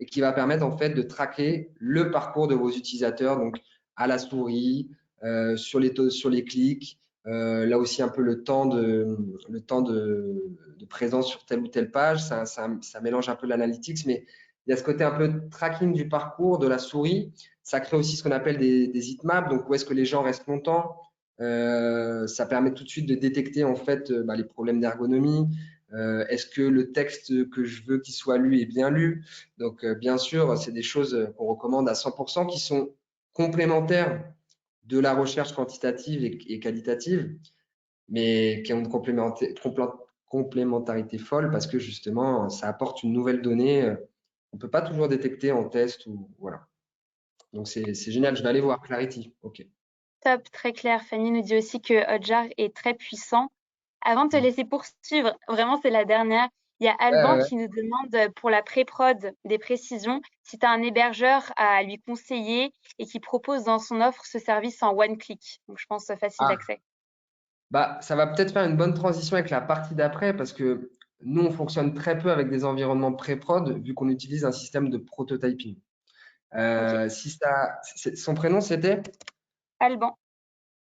et qui va permettre en fait de traquer le parcours de vos utilisateurs, donc à la souris, sur les clics, là aussi un peu le temps de présence sur telle ou telle page. Ça mélange un peu l'analytics, mais il y a ce côté un peu de tracking du parcours de la souris. Ça crée aussi ce qu'on appelle des heatmaps, donc où est-ce que les gens restent longtemps. Ça permet tout de suite de détecter en fait les problèmes d'ergonomie. Est-ce que le texte que je veux qu'il soit lu est bien lu? Donc, bien sûr, c'est des choses qu'on recommande à 100%, qui sont complémentaires de la recherche quantitative et qualitative, mais qui ont une complémentarité folle parce que justement, ça apporte une nouvelle donnée qu'on ne peut pas toujours détecter en test ou voilà. Donc, c'est génial. Je vais aller voir Clarity. OK. Top, très clair. Fanny nous dit aussi que Hotjar est très puissant. Avant de te Mm. laisser poursuivre, vraiment c'est la dernière, il y a Ouais, Alban ouais. qui nous demande pour la pré-prod des précisions si tu as un hébergeur à lui conseiller et qui propose dans son offre ce service en one click. Donc je pense facile Ah, d'accès. bah, ça va peut-être faire une bonne transition avec la partie d'après parce que nous, on fonctionne très peu avec des environnements pré-prod vu qu'on utilise un système de prototyping. Ok. Si ça, son prénom c'était Alban.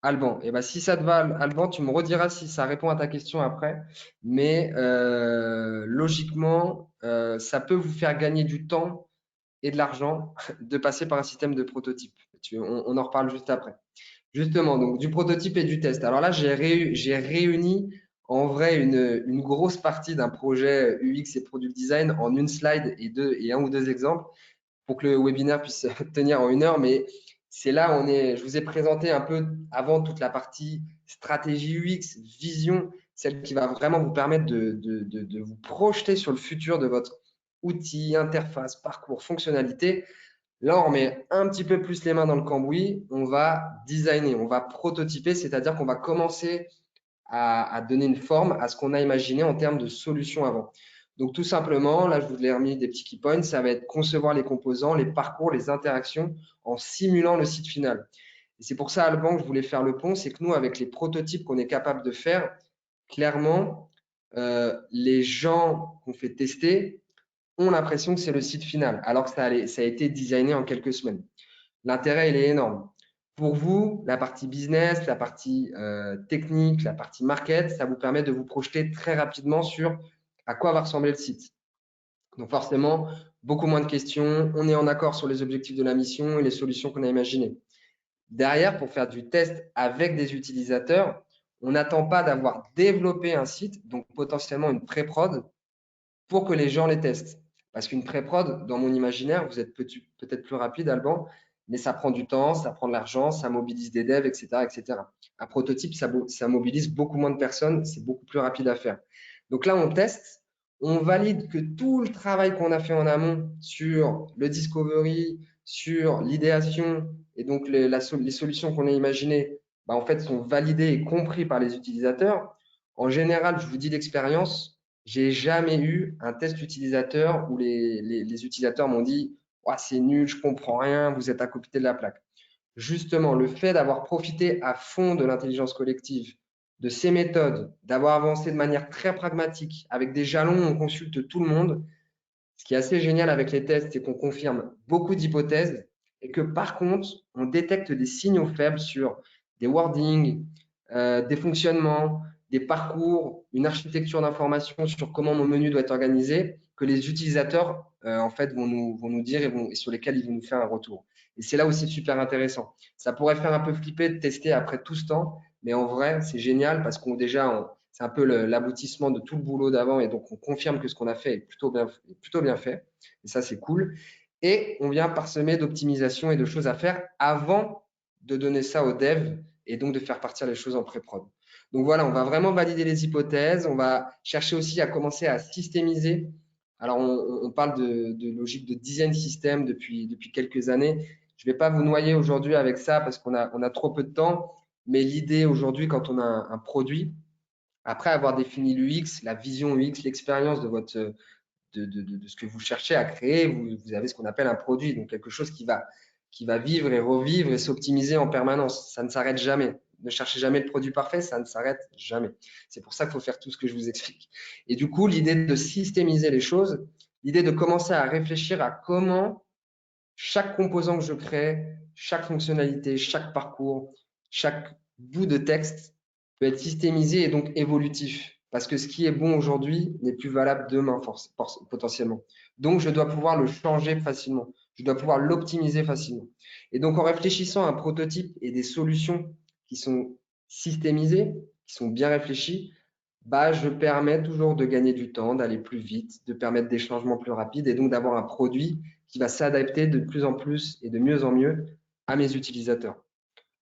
Alban. Et ben si ça te va, Alban, tu me rediras si ça répond à ta question après. Mais logiquement, ça peut vous faire gagner du temps et de l'argent de passer par un système de prototype. On en reparle juste après. Justement, donc du prototype et du test. Alors là, j'ai réuni en vrai une grosse partie d'un projet UX et Product Design en une slide et un ou deux exemples pour que le webinaire puisse tenir en 1 heure. Mais c'est là où je vous ai présenté un peu avant toute la partie stratégie UX, vision, celle qui va vraiment vous permettre de vous projeter sur le futur de votre outil, interface, parcours, fonctionnalité. Là, on met un petit peu plus les mains dans le cambouis, on va designer, on va prototyper, c'est-à-dire qu'on va commencer à donner une forme à ce qu'on a imaginé en termes de solutions avant. Donc, tout simplement, là, je vous ai remis des petits key points, ça va être concevoir les composants, les parcours, les interactions en simulant le site final. Et c'est pour ça, Alban, que je voulais faire le pont, c'est que nous, avec les prototypes qu'on est capable de faire, clairement, les gens qu'on fait tester ont l'impression que c'est le site final, alors que ça a été designé en quelques semaines. L'intérêt, il est énorme. Pour vous, la partie business, la partie technique, la partie market, ça vous permet de vous projeter très rapidement sur à quoi va ressembler le site. Donc forcément, beaucoup moins de questions. On est en accord sur les objectifs de la mission et les solutions qu'on a imaginées. Derrière, pour faire du test avec des utilisateurs, on n'attend pas d'avoir développé un site, donc potentiellement une pré-prod, pour que les gens les testent. Parce qu'une pré-prod, dans mon imaginaire, vous êtes peut-être plus rapide, Alban, mais ça prend du temps, ça prend de l'argent, ça mobilise des devs, etc., etc. Un prototype, ça mobilise beaucoup moins de personnes, c'est beaucoup plus rapide à faire. Donc là, on teste, on valide que tout le travail qu'on a fait en amont sur le discovery, sur l'idéation et donc les solutions qu'on a imaginées, en fait, sont validées et compris par les utilisateurs. En général, je vous dis d'expérience, j'ai jamais eu un test utilisateur où les utilisateurs m'ont dit oh, c'est nul, je comprends rien, vous êtes à côté de la plaque. Justement, le fait d'avoir profité à fond de l'intelligence collective, de ces méthodes, d'avoir avancé de manière très pragmatique, avec des jalons, on consulte tout le monde. Ce qui est assez génial avec les tests, c'est qu'on confirme beaucoup d'hypothèses et que par contre, on détecte des signaux faibles sur des wordings, des fonctionnements, des parcours, une architecture d'information sur comment mon menu doit être organisé que les utilisateurs en fait vont nous dire et sur lesquels ils vont nous faire un retour. Et c'est là où c'est super intéressant. Ça pourrait faire un peu flipper de tester après tout ce temps, mais en vrai, c'est génial parce qu'on déjà, c'est un peu l'aboutissement de tout le boulot d'avant et donc on confirme que ce qu'on a fait est plutôt bien fait. Et ça, c'est cool. Et on vient parsemer d'optimisation et de choses à faire avant de donner ça aux devs et donc de faire partir les choses en pré-prod. Donc voilà, on va vraiment valider les hypothèses. On va chercher aussi à commencer à systémiser. Alors, on parle de logique de design system depuis quelques années. Je ne vais pas vous noyer aujourd'hui avec ça parce qu'on a trop peu de temps. Mais l'idée aujourd'hui, quand on a un produit, après avoir défini l'UX, la vision UX, l'expérience de ce que vous cherchez à créer, vous avez ce qu'on appelle un produit, donc quelque chose qui va vivre et revivre et s'optimiser en permanence. Ça ne s'arrête jamais. Ne cherchez jamais le produit parfait, ça ne s'arrête jamais. C'est pour ça qu'il faut faire tout ce que je vous explique. Et du coup, l'idée de systémiser les choses, l'idée de commencer à réfléchir à comment chaque composant que je crée, chaque fonctionnalité, chaque parcours, chaque bout de texte peut être systémisé et donc évolutif. Parce que ce qui est bon aujourd'hui n'est plus valable demain potentiellement. Donc, je dois pouvoir le changer facilement. Je dois pouvoir l'optimiser facilement. Et donc, en réfléchissant à un prototype et des solutions qui sont systémisées, qui sont bien réfléchies, bah, je permets toujours de gagner du temps, d'aller plus vite, de permettre des changements plus rapides et donc d'avoir un produit qui va s'adapter de plus en plus et de mieux en mieux à mes utilisateurs.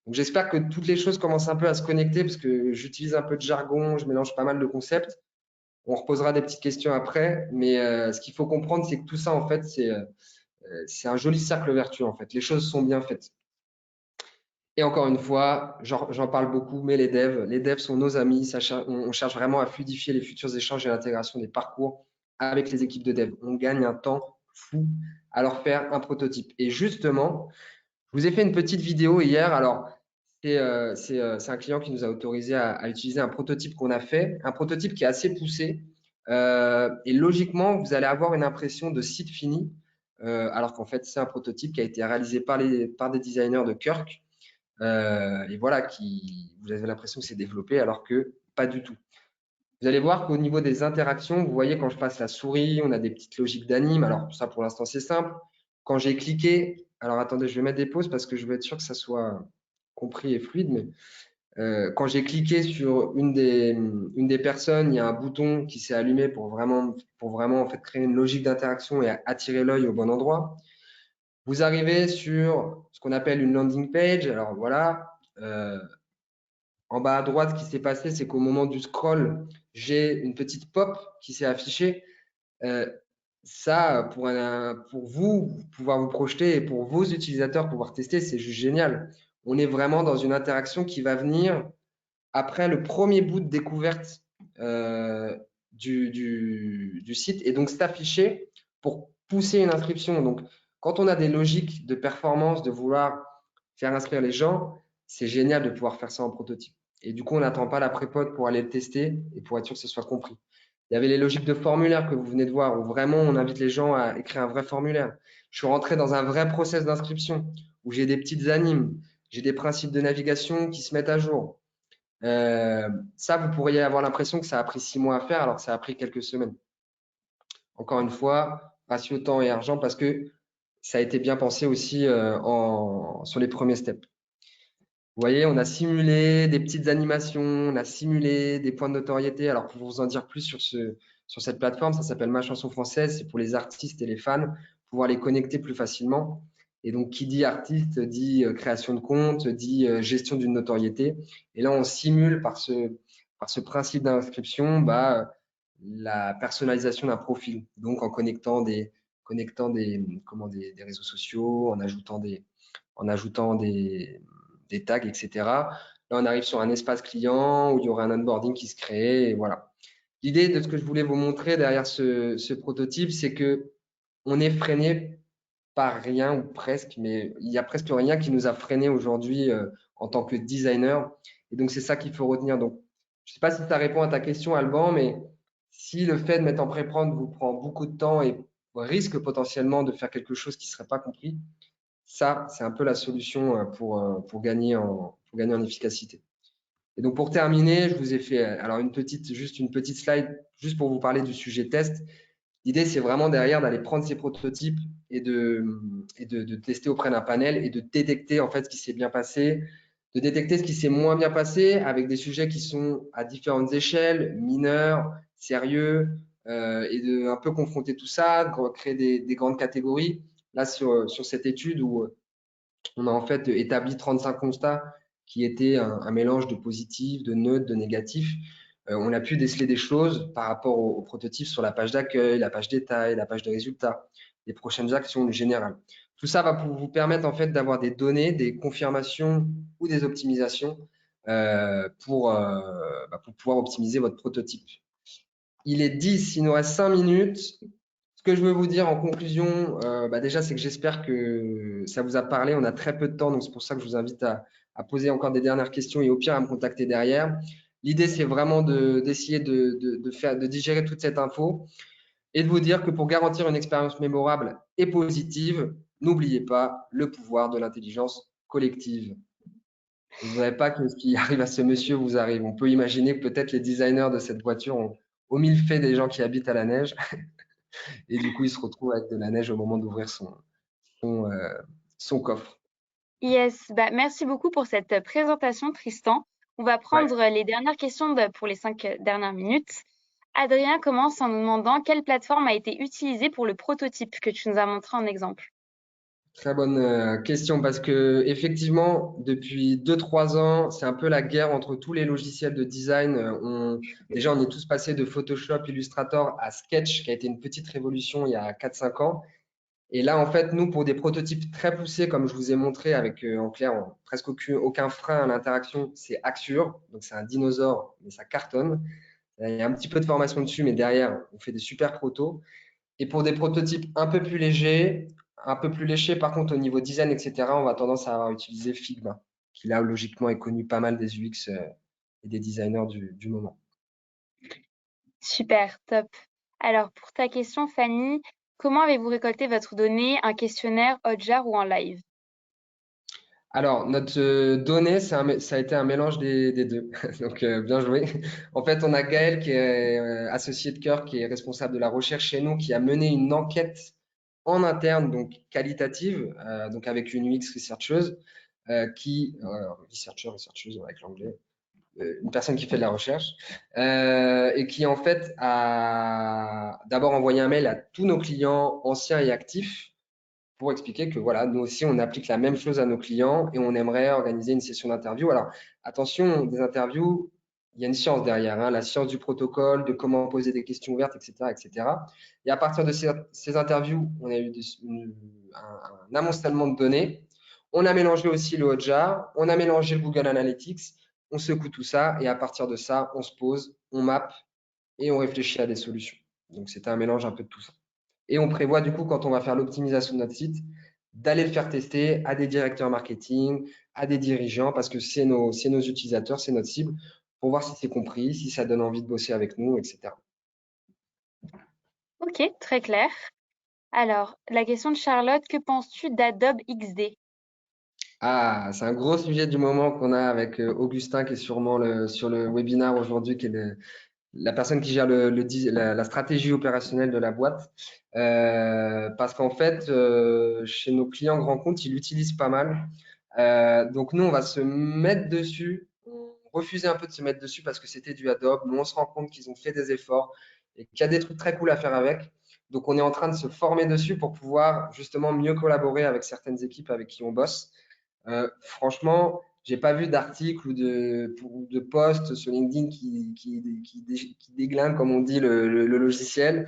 Donc, j'espère que toutes les choses commencent un peu à se connecter parce que j'utilise un peu de jargon, je mélange pas mal de concepts. On reposera des petites questions après, mais ce qu'il faut comprendre, c'est que tout ça, en fait, c'est un joli cercle vertueux. En fait, les choses sont bien faites. Et encore une fois, j'en parle beaucoup, mais les devs sont nos amis. On cherche vraiment à fluidifier les futurs échanges et l'intégration des parcours avec les équipes de dev. On gagne un temps fou à leur faire un prototype. Et justement, je vous ai fait une petite vidéo hier. Alors, c'est un client qui nous a autorisé à utiliser un prototype qu'on a fait, un prototype qui est assez poussé. Et logiquement, vous allez avoir une impression de site fini, alors qu'en fait, c'est un prototype qui a été réalisé par des designers de Kirk. Et voilà, vous avez l'impression que c'est développé alors que pas du tout. Vous allez voir qu'au niveau des interactions, vous voyez quand je passe la souris, on a des petites logiques d'anime. Alors ça, pour l'instant, c'est simple. Quand j'ai cliqué, alors attendez, je vais mettre des pauses parce que je veux être sûr que ça soit compris et fluide. Mais quand j'ai cliqué sur une des personnes, il y a un bouton qui s'est allumé pour vraiment en fait créer une logique d'interaction et attirer l'œil au bon endroit. Vous arrivez sur ce qu'on appelle une landing page. Alors voilà, en bas à droite, ce qui s'est passé, c'est qu'au moment du scroll, j'ai une petite pop qui s'est affichée. Euh, Ça, pour vous, pouvoir vous projeter et pour vos utilisateurs pouvoir tester, c'est juste génial. On est vraiment dans une interaction qui va venir après le premier bout de découverte du site et donc s'afficher pour pousser une inscription. Donc, quand on a des logiques de performance, de vouloir faire inscrire les gens, c'est génial de pouvoir faire ça en prototype. Et du coup, on n'attend pas la pré-pod pour aller le tester et pour être sûr que ce soit compris. Il y avait les logiques de formulaire que vous venez de voir où vraiment on invite les gens à écrire un vrai formulaire. Je suis rentré dans un vrai process d'inscription où j'ai des petites animes, j'ai des principes de navigation qui se mettent à jour. Ça, vous pourriez avoir l'impression que ça a pris 6 mois à faire alors que ça a pris quelques semaines. Encore une fois, ratio temps et argent parce que ça a été bien pensé aussi sur les premiers steps. Vous voyez, on a simulé des petites animations, on a simulé des points de notoriété. Alors, pour vous en dire plus sur cette plateforme, ça s'appelle Ma Chanson Française. C'est pour les artistes et les fans, pouvoir les connecter plus facilement. Et donc, qui dit artiste dit création de compte, dit gestion d'une notoriété. Et là, on simule par ce principe d'inscription la personnalisation d'un profil. Donc, en connectant des réseaux sociaux, en ajoutant des tags, etc. Là, on arrive sur un espace client où il y aura un onboarding qui se crée. Et voilà. L'idée de ce que je voulais vous montrer derrière ce prototype, c'est que on est freiné par rien ou presque, mais il y a presque rien qui nous a freiné aujourd'hui en tant que designer. Et donc, c'est ça qu'il faut retenir. Donc, je ne sais pas si ça répond à ta question, Alban, mais si le fait de mettre en pré-prod vous prend beaucoup de temps et risque potentiellement de faire quelque chose qui ne serait pas compris, ça, c'est un peu la solution pour gagner en efficacité. Et donc, pour terminer, je vous ai fait alors juste une petite slide, juste pour vous parler du sujet test. L'idée, c'est vraiment derrière d'aller prendre ces prototypes et de tester auprès d'un panel et de détecter en fait ce qui s'est bien passé, de détecter ce qui s'est moins bien passé avec des sujets qui sont à différentes échelles, mineurs, sérieux, et de un peu confronter tout ça, créer des grandes catégories. Là, sur cette étude où on a en fait établi 35 constats qui étaient un mélange de positifs, de neutres, de négatifs. On a pu déceler des choses par rapport aux prototypes sur la page d'accueil, la page détail, la page de résultats, les prochaines actions générales. Tout ça va vous permettre en fait d'avoir des données, des confirmations ou des optimisations pour pouvoir optimiser votre prototype. Il est 10, il nous reste 5 minutes. Ce que je veux vous dire en conclusion, déjà, c'est que j'espère que ça vous a parlé. On a très peu de temps, donc c'est pour ça que je vous invite à poser encore des dernières questions et au pire à me contacter derrière. L'idée, c'est vraiment d'essayer de digérer toute cette info et de vous dire que pour garantir une expérience mémorable et positive, n'oubliez pas le pouvoir de l'intelligence collective. Je ne voudrais pas que ce qui arrive à ce monsieur vous arrive. On peut imaginer que peut-être les designers de cette voiture ont au mille fait des gens qui habitent à la neige et du coup, il se retrouve avec de la neige au moment d'ouvrir son, euh, son coffre. Yes, bah, merci beaucoup pour cette présentation, Tristan. On va Ouais, prendre les dernières questions pour les 5 dernières minutes. Adrien commence en nous demandant quelle plateforme a été utilisée pour le prototype que tu nous as montré en exemple. très bonne question parce que effectivement, depuis 2, 3 ans, c'est un peu la guerre entre tous les logiciels de design. Déjà, on est tous passés de Photoshop, Illustrator à Sketch, qui a été une petite révolution il y a 4, 5 ans. Et là, en fait, nous, pour des prototypes très poussés, comme je vous ai montré, avec en clair presque aucun frein à l'interaction, c'est Axure. Donc, c'est un dinosaure, mais ça cartonne. Il y a un petit peu de formation dessus, mais derrière, on fait des super protos. Et pour des prototypes un peu plus légers, un peu plus léchés, par contre, au niveau design, etc., on va tendance à avoir utilisé Figma, qui là, logiquement, est connu pas mal des UX et des designers du moment. Super, top. Alors, pour ta question, Fanny, comment avez-vous récolté votre donnée, un questionnaire, Hotjar ou en live? Alors, notre donnée, ça a été un mélange des deux. Donc, bien joué. En fait, on a Gaël, qui est associé de cœur, qui est responsable de la recherche chez nous, qui a mené une enquête en interne, donc qualitative, donc avec une UX researcheuse, researcheuse avec l'anglais, une personne qui fait de la recherche, et qui en fait a d'abord envoyé un mail à tous nos clients anciens et actifs pour expliquer que voilà, nous aussi, on applique la même chose à nos clients et on aimerait organiser une session d'interview. Alors, attention, des interviews, il y a une science derrière, hein, la science du protocole, de comment poser des questions ouvertes, etc., etc. Et à partir de ces interviews, on a eu un amoncellement de données. On a mélangé aussi le Hotjar, on a mélangé le Google Analytics, on secoue tout ça et à partir de ça, on se pose, on map et on réfléchit à des solutions. Donc, c'était un mélange un peu de tout ça. Et on prévoit du coup, quand on va faire l'optimisation de notre site, d'aller le faire tester à des directeurs marketing, à des dirigeants, parce que c'est nos utilisateurs, c'est notre cible, pour voir si c'est compris, si ça donne envie de bosser avec nous, etc. Ok, très clair. Alors, la question de Charlotte, que penses-tu d'Adobe XD? Ah, c'est un gros sujet du moment qu'on a avec Augustin, qui est sûrement sur le webinaire aujourd'hui, qui est la personne qui gère la stratégie opérationnelle de la boîte. Parce qu'en fait, chez nos clients grands comptes, ils l'utilisent pas mal. Donc nous, on va se mettre dessus. On refusait un peu de se mettre dessus parce que c'était du Adobe. Mais on se rend compte qu'ils ont fait des efforts et qu'il y a des trucs très cool à faire avec. Donc on est en train de se former dessus pour pouvoir justement mieux collaborer avec certaines équipes avec qui on bosse. Franchement, j'ai pas vu d'article ou de post sur LinkedIn qui déglingue, comme on dit, le logiciel.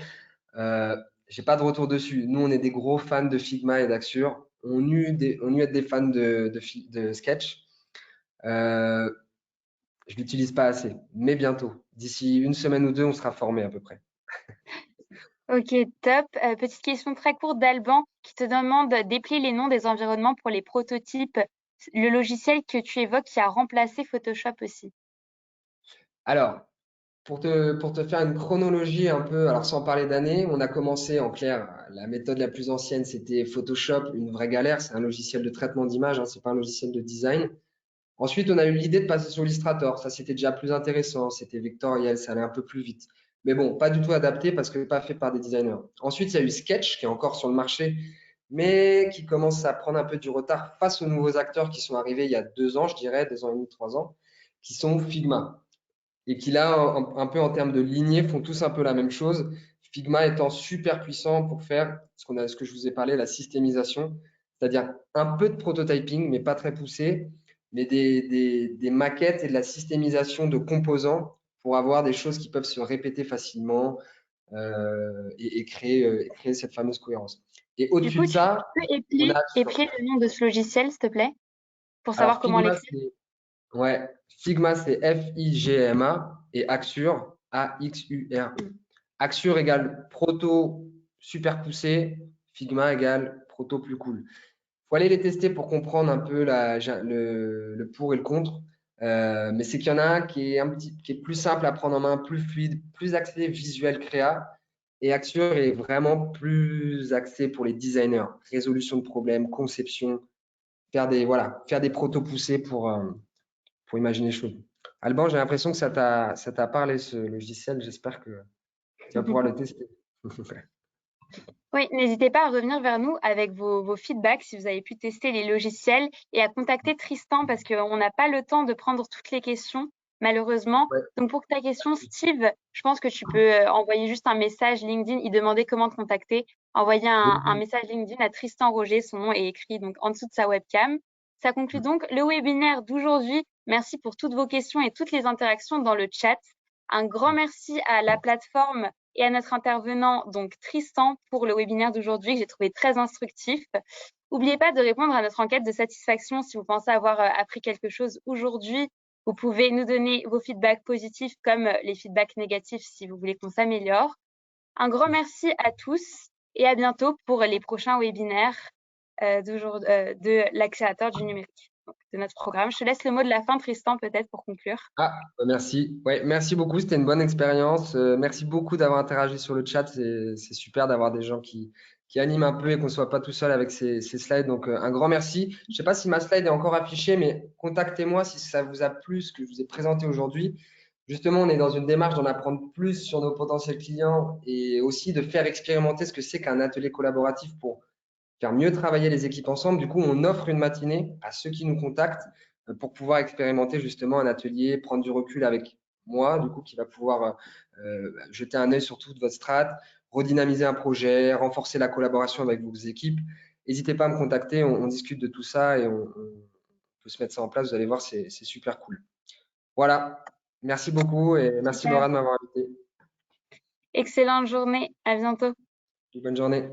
J'ai pas de retour dessus. Nous, on est des gros fans de Figma et d'Axure. On eut être des fans de Sketch. Euh, je l'utilise pas assez, mais bientôt. D'ici une semaine ou deux, on sera formé à peu près. Ok, top. Petite question très courte d'Alban qui te demande d'épeler les noms des environnements pour les prototypes. Le logiciel que tu évoques qui a remplacé Photoshop aussi. Alors, pour te faire une chronologie un peu, alors sans parler d'années, on a commencé en clair, la méthode la plus ancienne, c'était Photoshop, une vraie galère. C'est un logiciel de traitement d'image, hein, c'est pas un logiciel de design. Ensuite, on a eu l'idée de passer sur Illustrator. Ça, c'était déjà plus intéressant. C'était vectoriel, ça allait un peu plus vite. Mais bon, pas du tout adapté parce que pas fait par des designers. Ensuite, il y a eu Sketch qui est encore sur le marché, mais qui commence à prendre un peu du retard face aux nouveaux acteurs qui sont arrivés il y a 2 ans, je dirais, 2 ans et demi, 3 ans, qui sont Figma. Et qui là, un peu en termes de lignée, font tous un peu la même chose. Figma étant super puissant pour faire ce que je vous ai parlé, la systémisation, c'est-à-dire un peu de prototyping, mais pas très poussé, mais des maquettes et de la systémisation de composants pour avoir des choses qui peuvent se répéter facilement et créer cette fameuse cohérence. Et Du au-dessus coup, de tu ça, peux on a épeler le nom de ce logiciel, s'il te plaît, pour savoir alors comment Figma, l'écrire? c'est ouais, Figma, c'est Figma et Axure, Axure. Axure égale proto super poussé, Figma égale proto plus cool. Faut aller les tester pour comprendre un peu le pour et le contre. Mais c'est qu'il y en a un qui est plus simple à prendre en main, plus fluide, plus axé visuel créa. Et Axure est vraiment plus axé pour les designers. Résolution de problèmes, conception, faire des protos poussés pour imaginer les choses. Alban, j'ai l'impression que ça t'a parlé ce logiciel. J'espère que tu vas pouvoir le tester. Oui, n'hésitez pas à revenir vers nous avec vos feedbacks si vous avez pu tester les logiciels et à contacter Tristan parce qu'on n'a pas le temps de prendre toutes les questions, malheureusement. Ouais. Donc, pour ta question, Steve, je pense que tu peux envoyer juste un message LinkedIn, il demandait comment te contacter. Envoyer un message LinkedIn à Tristan Roger, son nom est écrit donc en dessous de sa webcam. Ça conclut donc le webinaire d'aujourd'hui. Merci pour toutes vos questions et toutes les interactions dans le chat. Un grand merci à la plateforme et à notre intervenant, donc Tristan, pour le webinaire d'aujourd'hui que j'ai trouvé très instructif. N'oubliez pas de répondre à notre enquête de satisfaction si vous pensez avoir appris quelque chose aujourd'hui. Vous pouvez nous donner vos feedbacks positifs comme les feedbacks négatifs si vous voulez qu'on s'améliore. Un grand merci à tous et à bientôt pour les prochains webinaires de l'accélérateur du numérique, donc, de notre programme. Je te laisse le mot de la fin, Tristan, peut-être pour conclure. Merci. Ouais, merci beaucoup. C'était une bonne expérience. Merci beaucoup d'avoir interagi sur le chat. C'est super d'avoir des gens qui animent un peu et qu'on ne soit pas tout seul avec ces slides. Donc, un grand merci. Je ne sais pas si ma slide est encore affichée, mais contactez-moi si ça vous a plu ce que je vous ai présenté aujourd'hui. Justement, on est dans une démarche d'en apprendre plus sur nos potentiels clients et aussi de faire expérimenter ce que c'est qu'un atelier collaboratif pour faire mieux travailler les équipes ensemble. Du coup, on offre une matinée à ceux qui nous contactent pour pouvoir expérimenter justement un atelier, prendre du recul avec moi, du coup, qui va pouvoir jeter un œil sur toute votre strat, redynamiser un projet, renforcer la collaboration avec vos équipes. N'hésitez pas à me contacter, on discute de tout ça et on peut se mettre ça en place. Vous allez voir, c'est super cool. Voilà, merci beaucoup et merci Super. Laura de m'avoir invité. Excellente journée. À bientôt. Bonne journée.